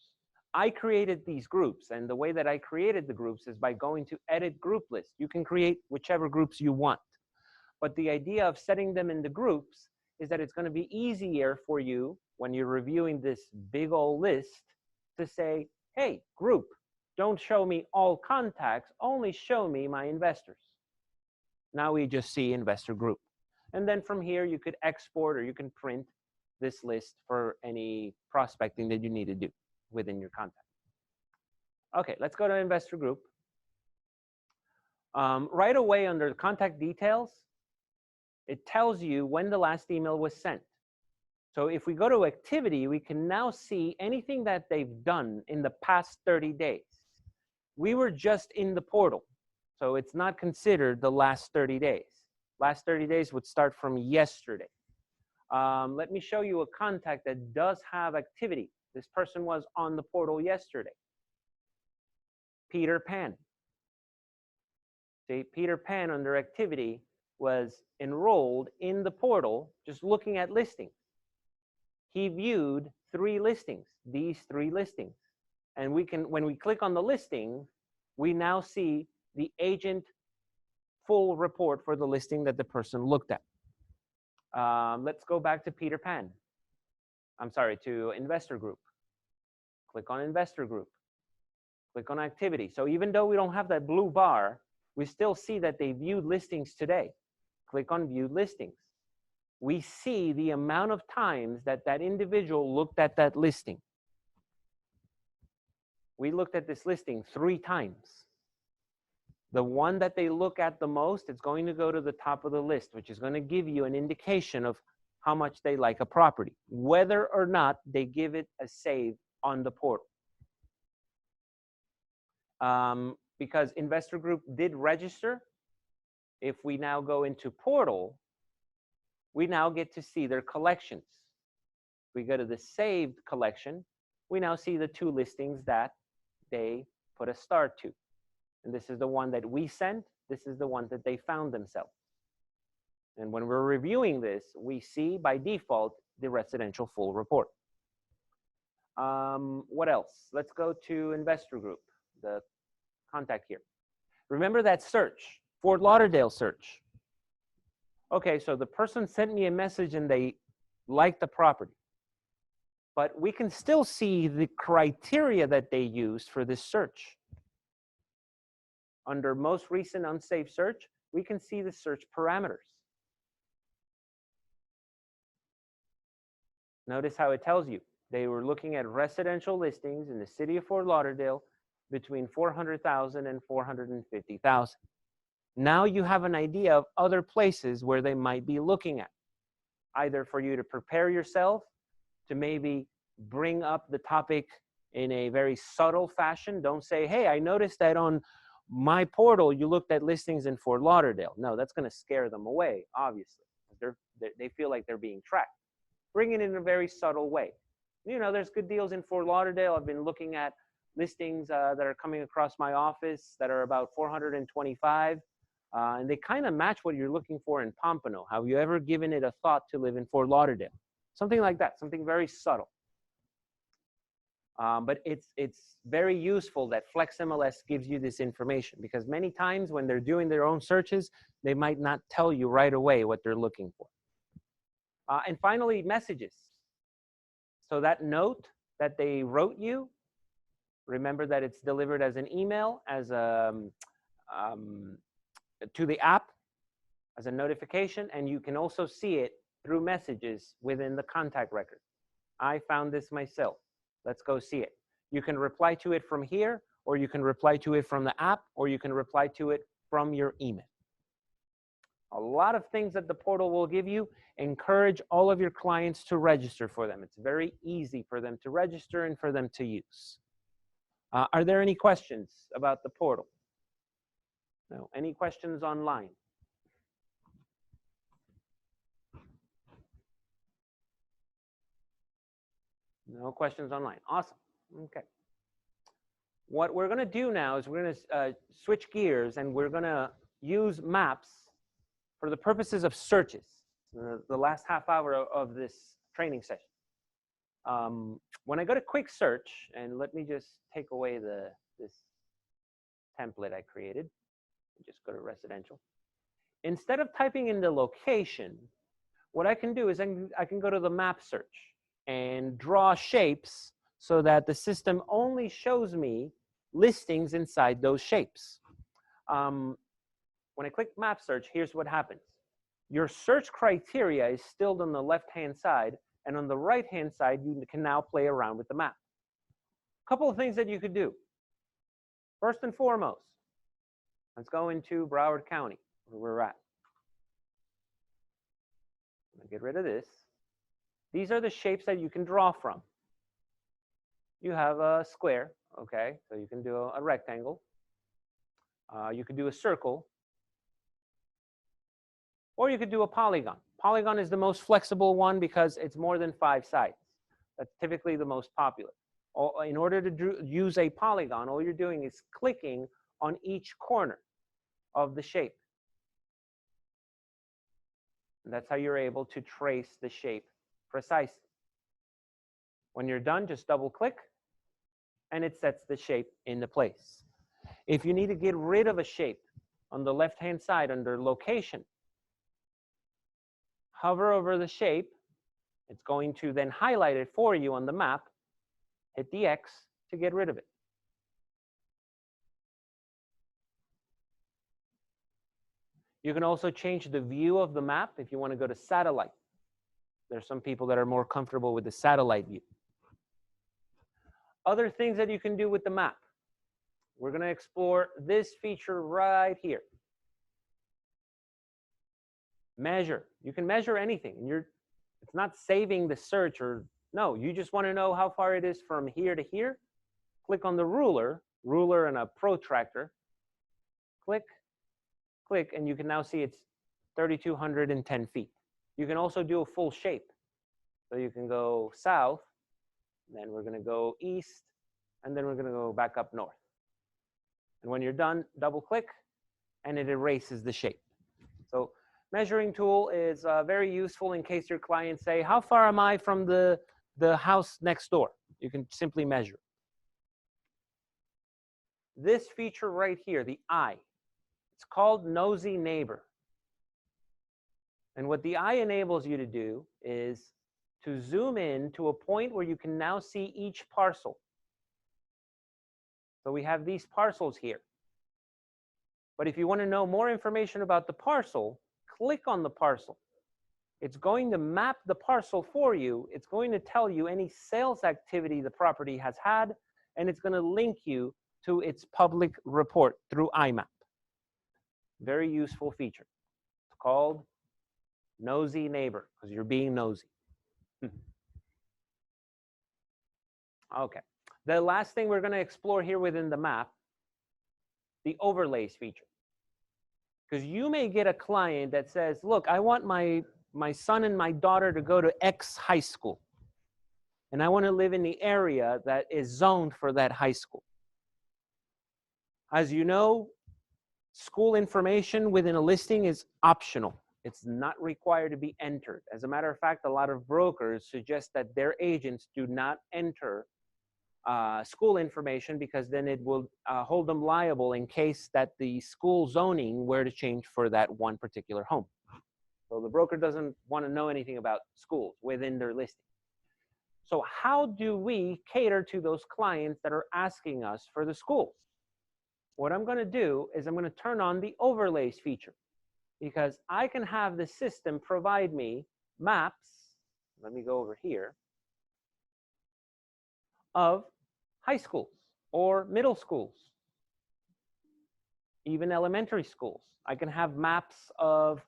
I created these groups, and the way that I created the groups is by going to edit group list. You can create whichever groups you want. But the idea of setting them into groups is that it's going to be easier for you when you're reviewing this big old list to say, hey, group, don't show me all contacts, only show me my investors. Now we just see investor group. And then from here, you could export or you can print this list for any prospecting that you need to do within your contact. Okay, let's go to investor group. Right away under the contact details, it tells you when the last email was sent. So if we go to activity, we can now see anything that they've done in the past 30 days. We were just in the portal, so it's not considered the last 30 days. Last 30 days would start from yesterday. Let me show you a contact that does have activity. This person was on the portal yesterday. Peter Pan. See, Peter Pan under activity was enrolled in the portal just looking at listings. He viewed 3 listings, these 3 listings. And we can, when we click on the listing, we now see the agent full report for the listing that the person looked at. Let's go back to Peter Pan. I'm sorry, to investor group. Click on investor group. Click on activity. So even though we don't have that blue bar, we still see that they viewed listings today. Click on viewed listings. We see the amount of times that that individual looked at that listing. We looked at this listing 3 times. The one that they look at the most, it's going to go to the top of the list, which is going to give you an indication of how much they like a property, whether or not they give it a save on the portal. Because investor group did register, if we now go into portal, we now get to see their collections. We go to the saved collection, we now see the 2 listings that they put a star to. And this is the one that we sent. This is the one that they found themselves. And when we're reviewing this, we see by default the residential full report. What else? Let's go to investor group, the contact here. Remember that search, Fort Lauderdale search. Okay, so the person sent me a message and they liked the property. But we can still see the criteria that they used for this search. Under most recent unsafe search, we can see the search parameters. Notice how it tells you. They were looking at residential listings in the city of Fort Lauderdale between 400,000 and 450,000. Now you have an idea of other places where they might be looking at, either for you to prepare yourself to maybe bring up the topic in a very subtle fashion. Don't say, hey, I noticed that on my portal you looked at listings in Fort Lauderdale. No, that's going to scare them away, obviously. They feel like they're being tracked. Bring it in a very subtle way. You know, there's good deals in Fort Lauderdale. I've been looking at listings that are coming across my office that are about 425. And they kind of match what you're looking for in Pompano. Have you ever given it a thought to live in Fort Lauderdale? Something like that, something very subtle. But it's very useful that FlexMLS gives you this information, because many times when they're doing their own searches, they might not tell you right away what they're looking for. And finally, messages. So that note that they wrote you, remember that it's delivered as an email, as a to the app as a notification, and you can also see it through messages within the contact record. I found this myself. Let's go see it. You can reply to it from here, or you can reply to it from the app, or you can reply to it from your email. A lot of things that the portal will give you. Encourage all of your clients to register for them. It's very easy for them to register and for them to use. Are there any questions about the portal? No. Any questions online? No questions online. Awesome. Okay. What we're going to do now is we're going to switch gears, and we're going to use maps for the purposes of searches, the last half hour of this training session. When I go to quick search, and let me just take away this template I created. Just go to residential. Instead of typing in the location, what I can do is I can go to the map search and draw shapes so that the system only shows me listings inside those shapes. When I click map search, here's what happens. Your search criteria is still on the left-hand side, and on the right-hand side, you can now play around with the map. A couple of things that you could do. First and foremost, let's go into Broward County, where we're at. I'm gonna get rid of this. These are the shapes that you can draw from. You have a square, okay? So you can do a rectangle. You could do a circle. Or you could do a polygon. Polygon is the most flexible one because it's more than 5 sides. That's typically the most popular. In order to use a polygon, all you're doing is clicking on each corner of the shape. And that's how you're able to trace the shape precisely. When you're done, just double click, and it sets the shape into place. If you need to get rid of a shape, on the left-hand side under location, hover over the shape. It's going to then highlight it for you on the map. Hit the X to get rid of it. You can also change the view of the map if you want to go to satellite. There's some people that are more comfortable with the satellite view. Other things that you can do with the map. We're going to explore this feature right here. Measure. You can measure anything. It's not saving the search or no. You just want to know how far it is from here to here. Click on the ruler and a protractor. Click, click, and you can now see it's 3,210 feet. You can also do a full shape. So you can go south, then we're going to go east, and then we're going to go back up north. And when you're done, double click, and it erases the shape. So measuring tool is very useful in case your clients say, how far am I from the house next door? You can simply measure. This feature right here, the eye, it's called Nosy Neighbor. And what the eye enables you to do is to zoom in to a point where you can now see each parcel. So we have these parcels here. But if you want to know more information about the parcel, click on the parcel. It's going to map the parcel for you. It's going to tell you any sales activity the property has had, and it's going to link you to its public report through IMAP. Very useful feature. It's called Nosy Neighbor, because you're being nosy. Okay. The last thing we're going to explore here within the map, the overlays feature. Because you may get a client that says, look, I want my son and my daughter to go to X high school. And I want to live in the area that is zoned for that high school. As you know, school information within a listing is optional. It's not required to be entered. As a matter of fact, a lot of brokers suggest that their agents do not enter school information because then it will hold them liable in case that the school zoning were to change for that one particular home. So the broker doesn't want to know anything about schools within their listing. So how do we cater to those clients that are asking us for the schools? What I'm going to do is I'm going to turn on the overlays feature because I can have the system provide me maps. Let me go over here. Of high schools or middle schools, even elementary schools. I can have maps of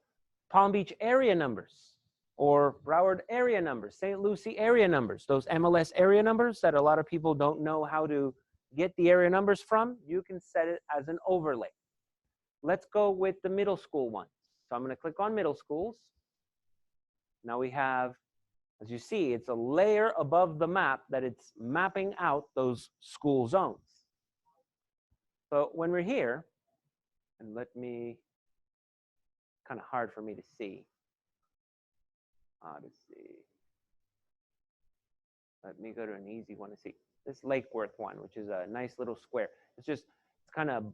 Palm Beach area numbers or Broward area numbers, St. Lucie area numbers, those MLS area numbers that a lot of people don't know how to get the area numbers from. You can set it as an overlay. Let's go with the middle school one. So I'm going to click on middle schools. Now we have, as you see, it's a layer above the map that it's mapping out those school zones. So when we're here, and let me, kind of hard for me to see. Let me go to an easy one to see. This Lake Worth one, which is a nice little square. It's kind of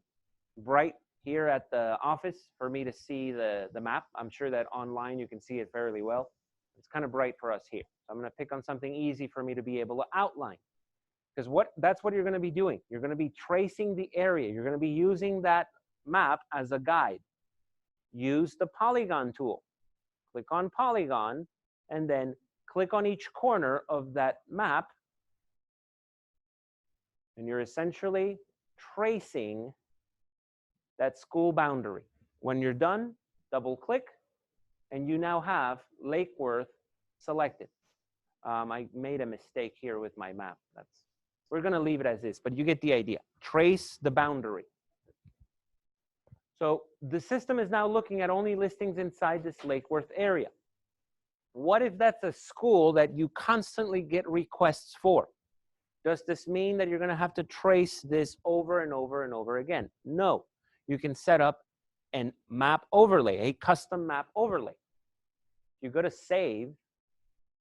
bright here at the office for me to see the map. I'm sure that online you can see it fairly well. It's kind of bright for us here. So I'm going to pick on something easy for me to be able to outline. Because that's what you're going to be doing. You're going to be tracing the area. You're going to be using that map as a guide. Use the polygon tool. Click on polygon, and then click on each corner of that map. And you're essentially tracing that school boundary. When you're done, double click, and you now have Lake Worth selected. I made a mistake here with my map. We're going to leave it as is, but you get the idea. Trace the boundary. So the system is now looking at only listings inside this Lake Worth area. What if that's a school that you constantly get requests for? Does this mean that you're going to have to trace this over and over and over again? No. You can set up a map overlay, a custom map overlay. You go to save.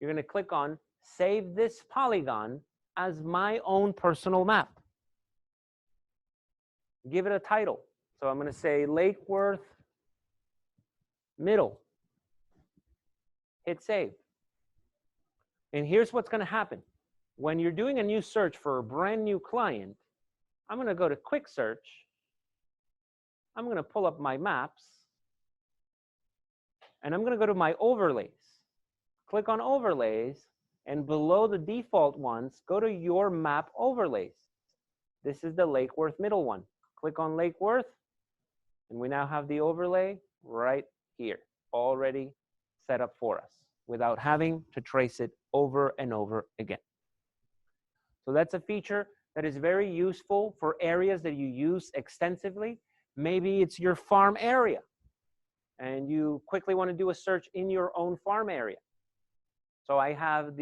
You're going to click on save this polygon as my own personal map. Give it a title. So I'm going to say Lake Worth Middle. Hit save. And here's what's going to happen. When you're doing a new search for a brand new client, I'm going to go to quick search. I'm going to pull up my maps. And I'm going to go to my overlays. Click on overlays. And below the default ones, go to your map overlays. This is the Lake Worth Middle one. Click on Lake Worth. And we now have the overlay right here, already set up for us without having to trace it over and over again. So that's a feature that is very useful for areas that you use extensively. Maybe it's your farm area and you quickly want to do a search in your own farm area. So I have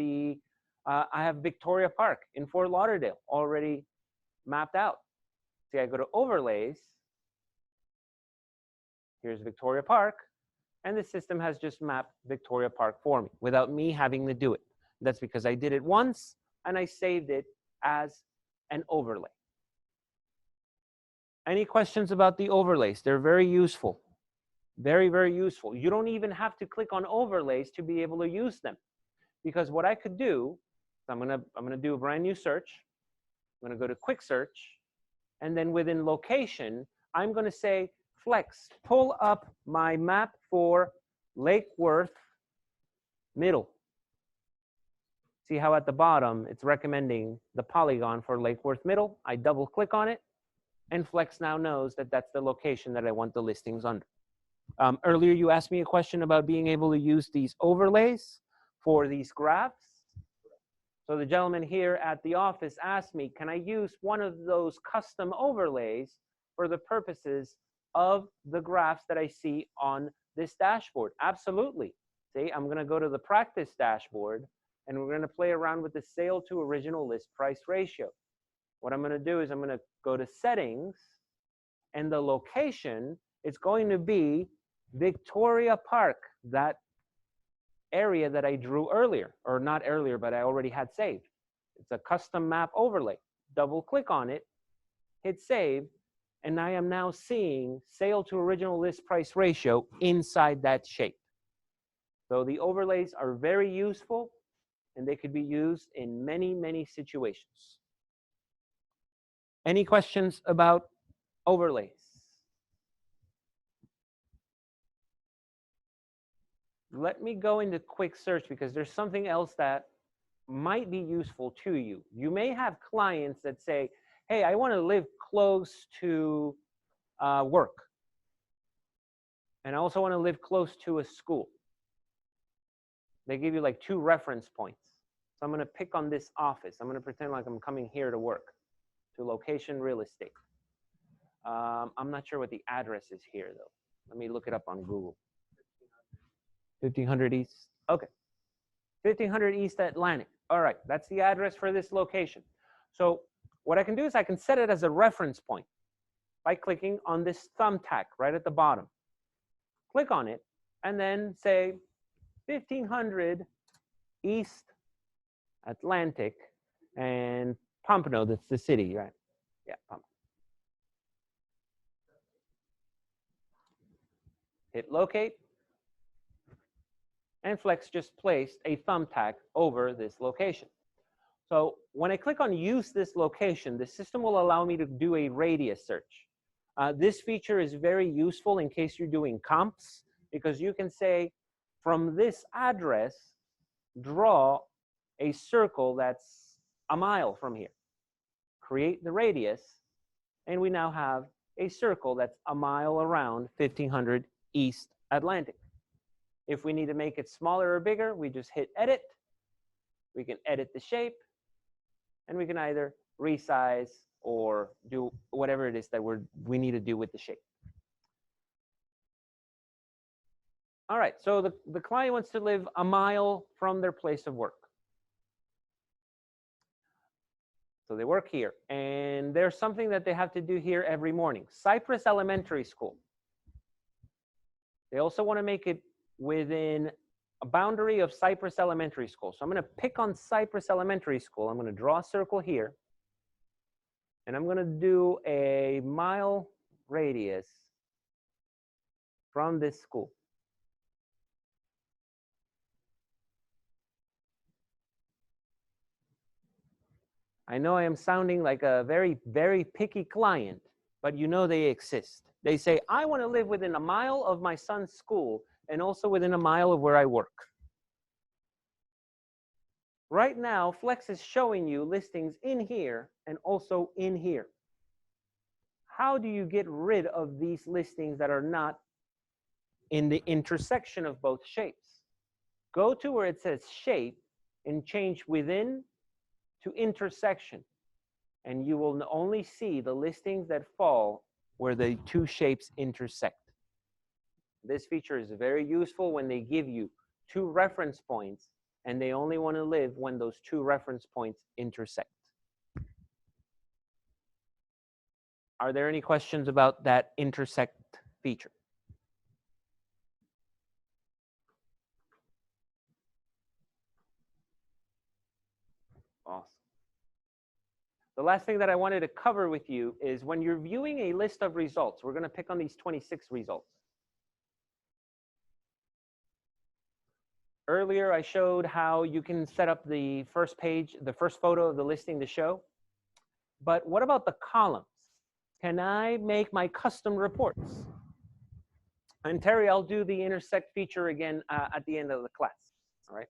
Victoria Park in Fort Lauderdale already mapped out. See, I go to overlays. Here's Victoria Park, and the system has just mapped Victoria Park for me without me having to do it. That's because I did it once and I saved it as an overlay. Any questions about the overlays? They're very useful. Very, very useful. You don't even have to click on overlays to be able to use them. Because what I could do, I'm gonna do a brand new search. I'm gonna go to quick search, and then within location, I'm gonna say, Flex, pull up my map for Lake Worth Middle. See how at the bottom, it's recommending the polygon for Lake Worth Middle. I double click on it, and Flex now knows that that's the location that I want the listings under. Earlier, you asked me a question about being able to use these overlays for these graphs. So the gentleman here at the office asked me, can I use one of those custom overlays for the purposes of the graphs that I see on this dashboard? Absolutely. See, I'm going to go to the practice dashboard, and we're going to play around with the sale to original list price ratio. What I'm going to do is I'm going to go to settings, and the location is going to be Victoria Park, that area that I drew earlier, or not earlier, but I already had saved. It's a custom map overlay. Double click on it, hit save, and I am now seeing sale to original list price ratio inside that shape. So the overlays are very useful, and they could be used in many, many situations. Any questions about overlays? Let me go into quick search because there's something else that might be useful to you. You may have clients that say, hey, I want to live close to work. And I also want to live close to a school. They give you like 2 reference points. So I'm going to pick on this office. I'm going to pretend like I'm coming here to work, to location real estate. I'm not sure what the address is here, though. Let me look it up on Google. 1500 East. Okay. 1500 East Atlantic. All right. That's the address for this location. So what I can do is I can set it as a reference point by clicking on this thumbtack right at the bottom. Click on it and then say 1500 East Atlantic and Pompano. That's the city, right? Yeah, Pompano. Hit locate. And Flex just placed a thumbtack over this location. So when I click on use this location, the system will allow me to do a radius search. This feature is very useful in case you're doing comps, because you can say, from this address, draw a circle that's a mile from here. Create the radius, and we now have a circle that's a mile around 1500 East Atlantic. If we need to make it smaller or bigger, we just hit edit. We can edit the shape, and we can either resize or do whatever it is that we need to do with the shape. All right, so the client wants to live a mile from their place of work. So they work here, and there's something that they have to do here every morning. Cypress Elementary School. They also want to make it within a boundary of Cypress Elementary School. So I'm going to pick on Cypress Elementary School. I'm going to draw a circle here, and I'm going to do a mile radius from this school. I know I am sounding like a very, very picky client, but you know they exist. They say, I want to live within a mile of my son's school and also within a mile of where I work. Right now, Flex is showing you listings in here and also in here. How do you get rid of these listings that are not in the intersection of both shapes? Go to where it says shape and change within to intersection, and you will only see the listings that fall where the two shapes intersect. This feature is very useful when they give you two reference points and they only want to live when those two reference points intersect. Are there any questions about that intersect feature? Awesome. The last thing that I wanted to cover with you is when you're viewing a list of results, we're going to pick on these 26 results. Earlier, I showed how you can set up the first page, the first photo of the listing to show. But what about the columns? Can I make my custom reports? And Terry, I'll do the intersect feature again at the end of the class. All right.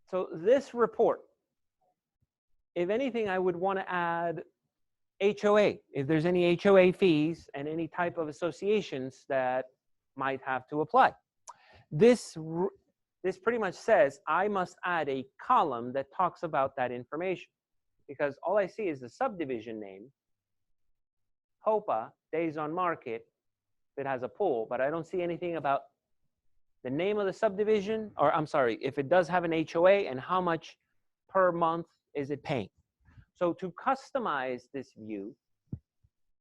So this report, if anything, I would want to add HOA, if there's any HOA fees and any type of associations that might have to apply. This pretty much says I must add a column that talks about that information, because all I see is the subdivision name, Hopa, days on market, that has a pool, but I don't see anything about the name of the subdivision, or I'm sorry, if it does have an HOA and how much per month is it paying. So to customize this view,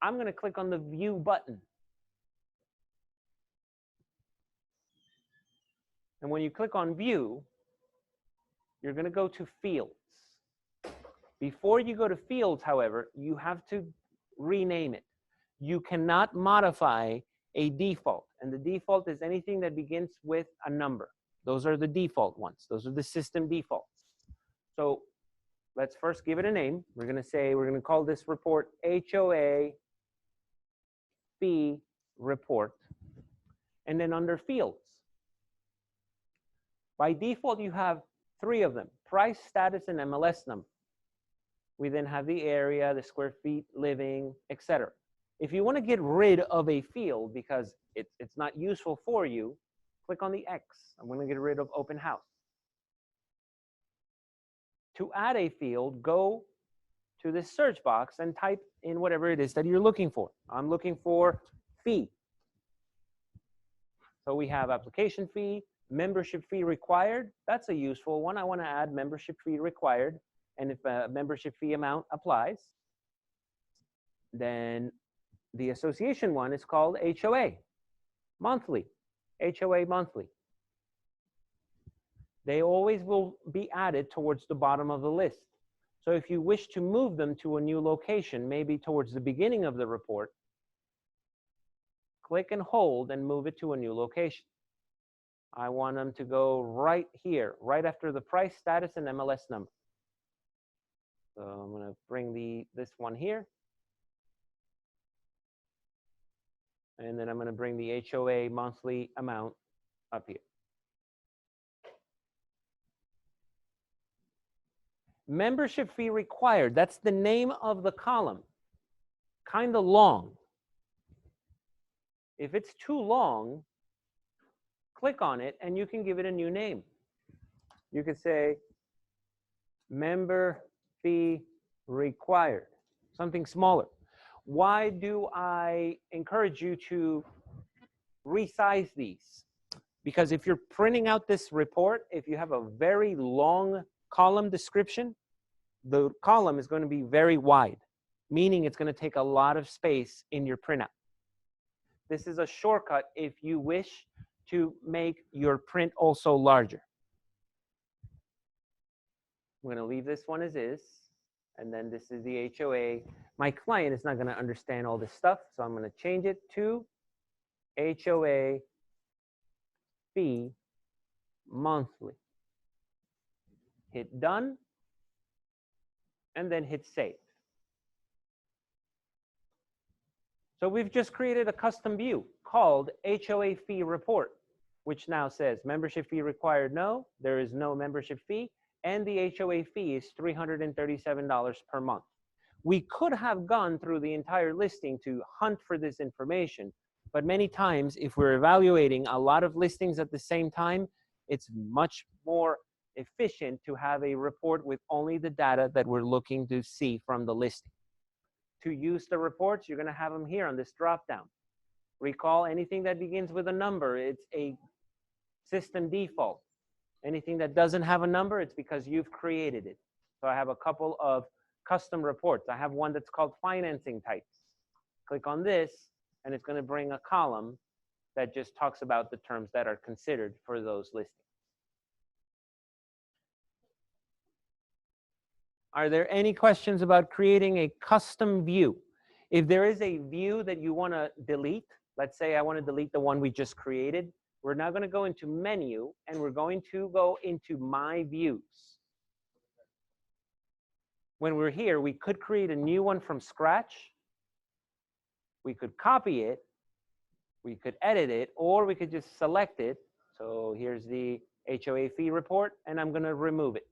I'm going to click on the view button. And when you click on view, you're going to go to fields. Before you go to fields, however, you have to rename it. You cannot modify a default, and the default is anything that begins with a number. Those are the default ones. Those are the system defaults. So let's first give it a name. We're going to call this report HOA fee report. And then under fields, by default, you have 3 of them: price, status, and MLS number. We then have the area, the square feet, living, etc. If you want to get rid of a field because it's not useful for you, click on the X. I'm going to get rid of open house. To add a field, go to the search box and type in whatever it is that you're looking for. I'm looking for fee. So we have application fee, membership fee required. That's a useful one. I want to add membership fee required. And if a membership fee amount applies, then the association one is called HOA, monthly, HOA monthly. They always will be added towards the bottom of the list. So if you wish to move them to a new location, maybe towards the beginning of the report, click and hold and move it to a new location. I want them to go right here, right after the price, status, and MLS number. So I'm going to bring this one here. And then I'm going to bring the HOA monthly amount up here. Membership fee required. That's the name of the column. Kind of long. If it's too long, click on it and you can give it a new name. You could say member fee required, something smaller. Why do I encourage you to resize these? Because if you're printing out this report, if you have a very long column description, the column is going to be very wide, meaning it's going to take a lot of space in your printout. This is a shortcut if you wish to make your print also larger. I'm going to leave this one as is, and then this is the HOA. My client is not going to understand all this stuff, so I'm going to change it to HOA fee monthly. Hit done, and then hit save. So we've just created a custom view called HOA fee report, which now says membership fee required, no, there is no membership fee, and the HOA fee is $337 per month. We could have gone through the entire listing to hunt for this information, but many times if we're evaluating a lot of listings at the same time, it's much more efficient to have a report with only the data that we're looking to see from the listing. To use the reports, you're going to have them here on this drop down. Recall anything that begins with a number, it's a system default. Anything that doesn't have a number, it's because you've created it. So I have a couple of custom reports. I have one that's called financing types. Click on this, and it's going to bring a column that just talks about the terms that are considered for those listings. Are there any questions about creating a custom view? If there is a view that you want to delete, let's say I want to delete the one we just created, we're now going to go into menu and we're going to go into my views. When we're here, we could create a new one from scratch. We could copy it. We could edit it, or we could just select it. So here's the HOA fee report, and I'm going to remove it.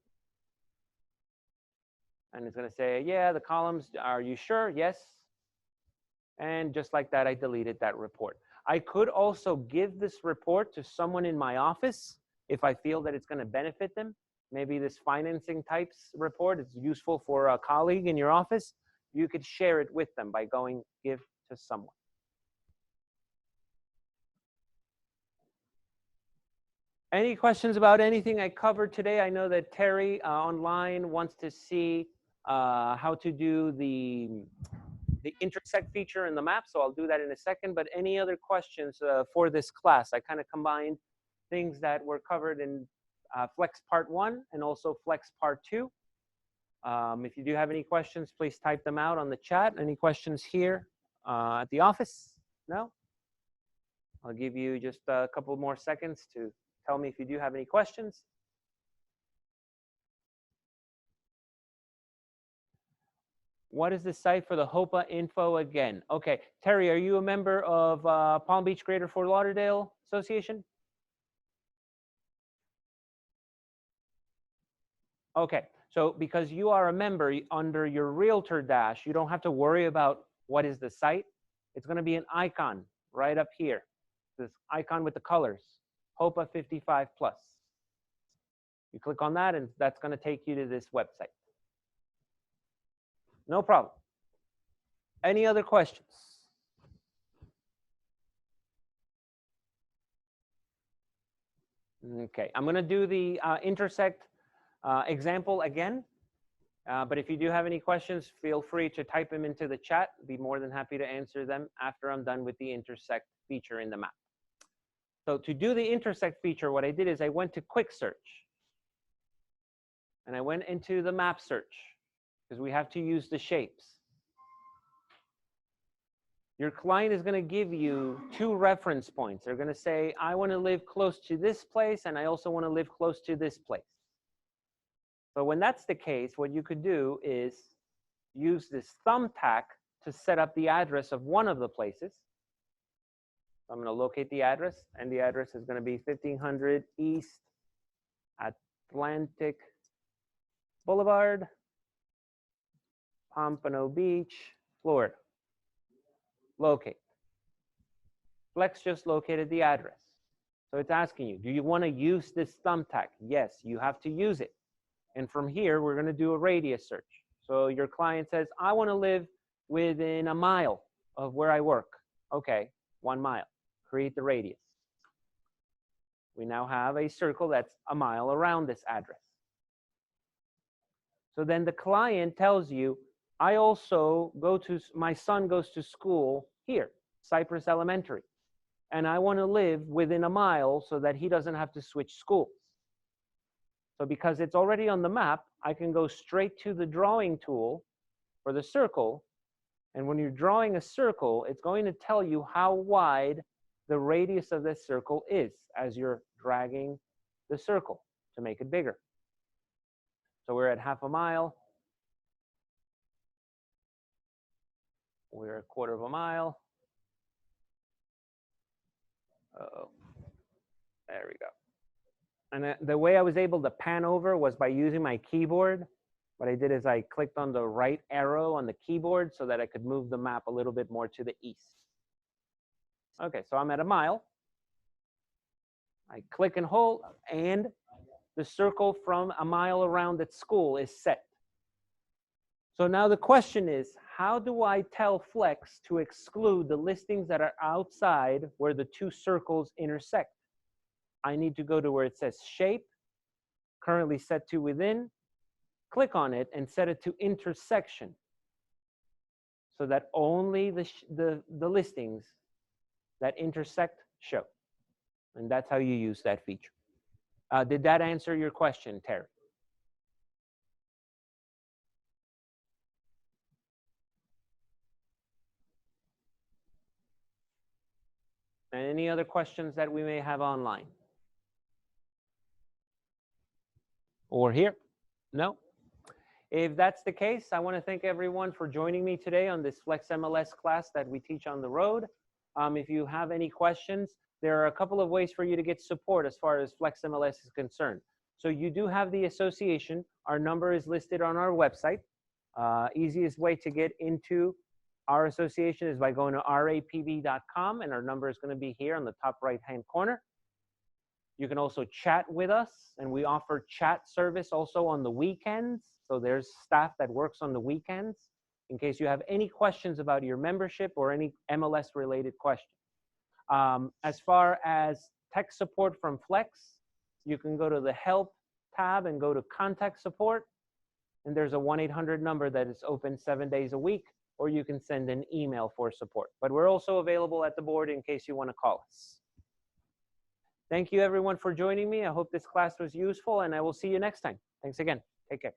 And it's going to say, yeah, the columns, are you sure? Yes. And just like that, I deleted that report. I could also give this report to someone in my office if I feel that it's going to benefit them. Maybe this financing types report is useful for a colleague in your office. You could share it with them by going give to someone. Any questions about anything I covered today? I know that Terry online wants to see how to do the intersect feature in the map, so I'll do that in a second. But any other questions for this class? I kind of combined things that were covered in Flex Part 1 and also Flex Part 2. If you do have any questions, please type them out on the chat. Any questions here at the office? No? I'll give you just a couple more seconds to tell me if you do have any questions. What is the site for the Hopa info again? Okay, Terry, are you a member of Palm Beach Greater Fort Lauderdale Association? Okay, so because you are a member, under your Realtor Dash, you don't have to worry about what is the site. It's going to be an icon right up here. This icon with the colors, Hopa 55+. You click on that, and that's going to take you to this website. No problem. Any other questions? Okay, I'm going to do the intersect example again. But if you do have any questions, feel free to type them into the chat. I'd be more than happy to answer them after I'm done with the intersect feature in the map. So to do the intersect feature, what I did is I went to quick search. And I went into the map search because we have to use the shapes. Your client is going to give you 2 reference points. They're going to say, I want to live close to this place, and I also want to live close to this place. So when that's the case, what you could do is use this thumbtack to set up the address of one of the places. So I'm going to locate the address, and the address is going to be 1500 East Atlantic Boulevard, Pompano Beach, Florida. Locate. Flex just located the address. So it's asking you, do you want to use this thumbtack? Yes, you have to use it. And from here, we're going to do a radius search. So your client says, I want to live within a mile of where I work. Okay, 1 mile. Create the radius. We now have a circle that's a mile around this address. So then the client tells you, I also my son goes to school here, Cypress Elementary, and I want to live within a mile so that he doesn't have to switch schools. So because it's already on the map, I can go straight to the drawing tool for the circle, and when you're drawing a circle, it's going to tell you how wide the radius of this circle is as you're dragging the circle to make it bigger. So we're at 1/2 mile. We're a 1/4 mile. Uh-oh. There we go. And the way I was able to pan over was by using my keyboard. What I did is I clicked on the right arrow on the keyboard so that I could move the map a little bit more to the east. Okay, so I'm at 1 mile. I click and hold, and the circle from 1 mile around that school is set. So now the question is, how do I tell Flex to exclude the listings that are outside where the 2 circles intersect? I need to go to where it says shape, currently set to within, click on it and set it to intersection so that only the listings that intersect show. And that's how you use that feature. Did that answer your question, Terry? And any other questions that we may have online? Or here? No? If that's the case, I want to thank everyone for joining me today on this FlexMLS class that we teach on the road. If you have any questions, there are a couple of ways for you to get support as far as FlexMLS is concerned. So you do have the association. Our number is listed on our website. Easiest way to get into our association is by going to rapb.com, and our number is going to be here on the top right-hand corner. You can also chat with us, and we offer chat service also on the weekends. So there's staff that works on the weekends in case you have any questions about your membership or any MLS-related questions. As far as tech support from Flex, you can go to the Help tab and go to Contact Support, and there's a 1-800 number that is open 7 days a week, or you can send an email for support. But we're also available at the board in case you want to call us. Thank you, everyone, for joining me. I hope this class was useful, and I will see you next time. Thanks again. Take care.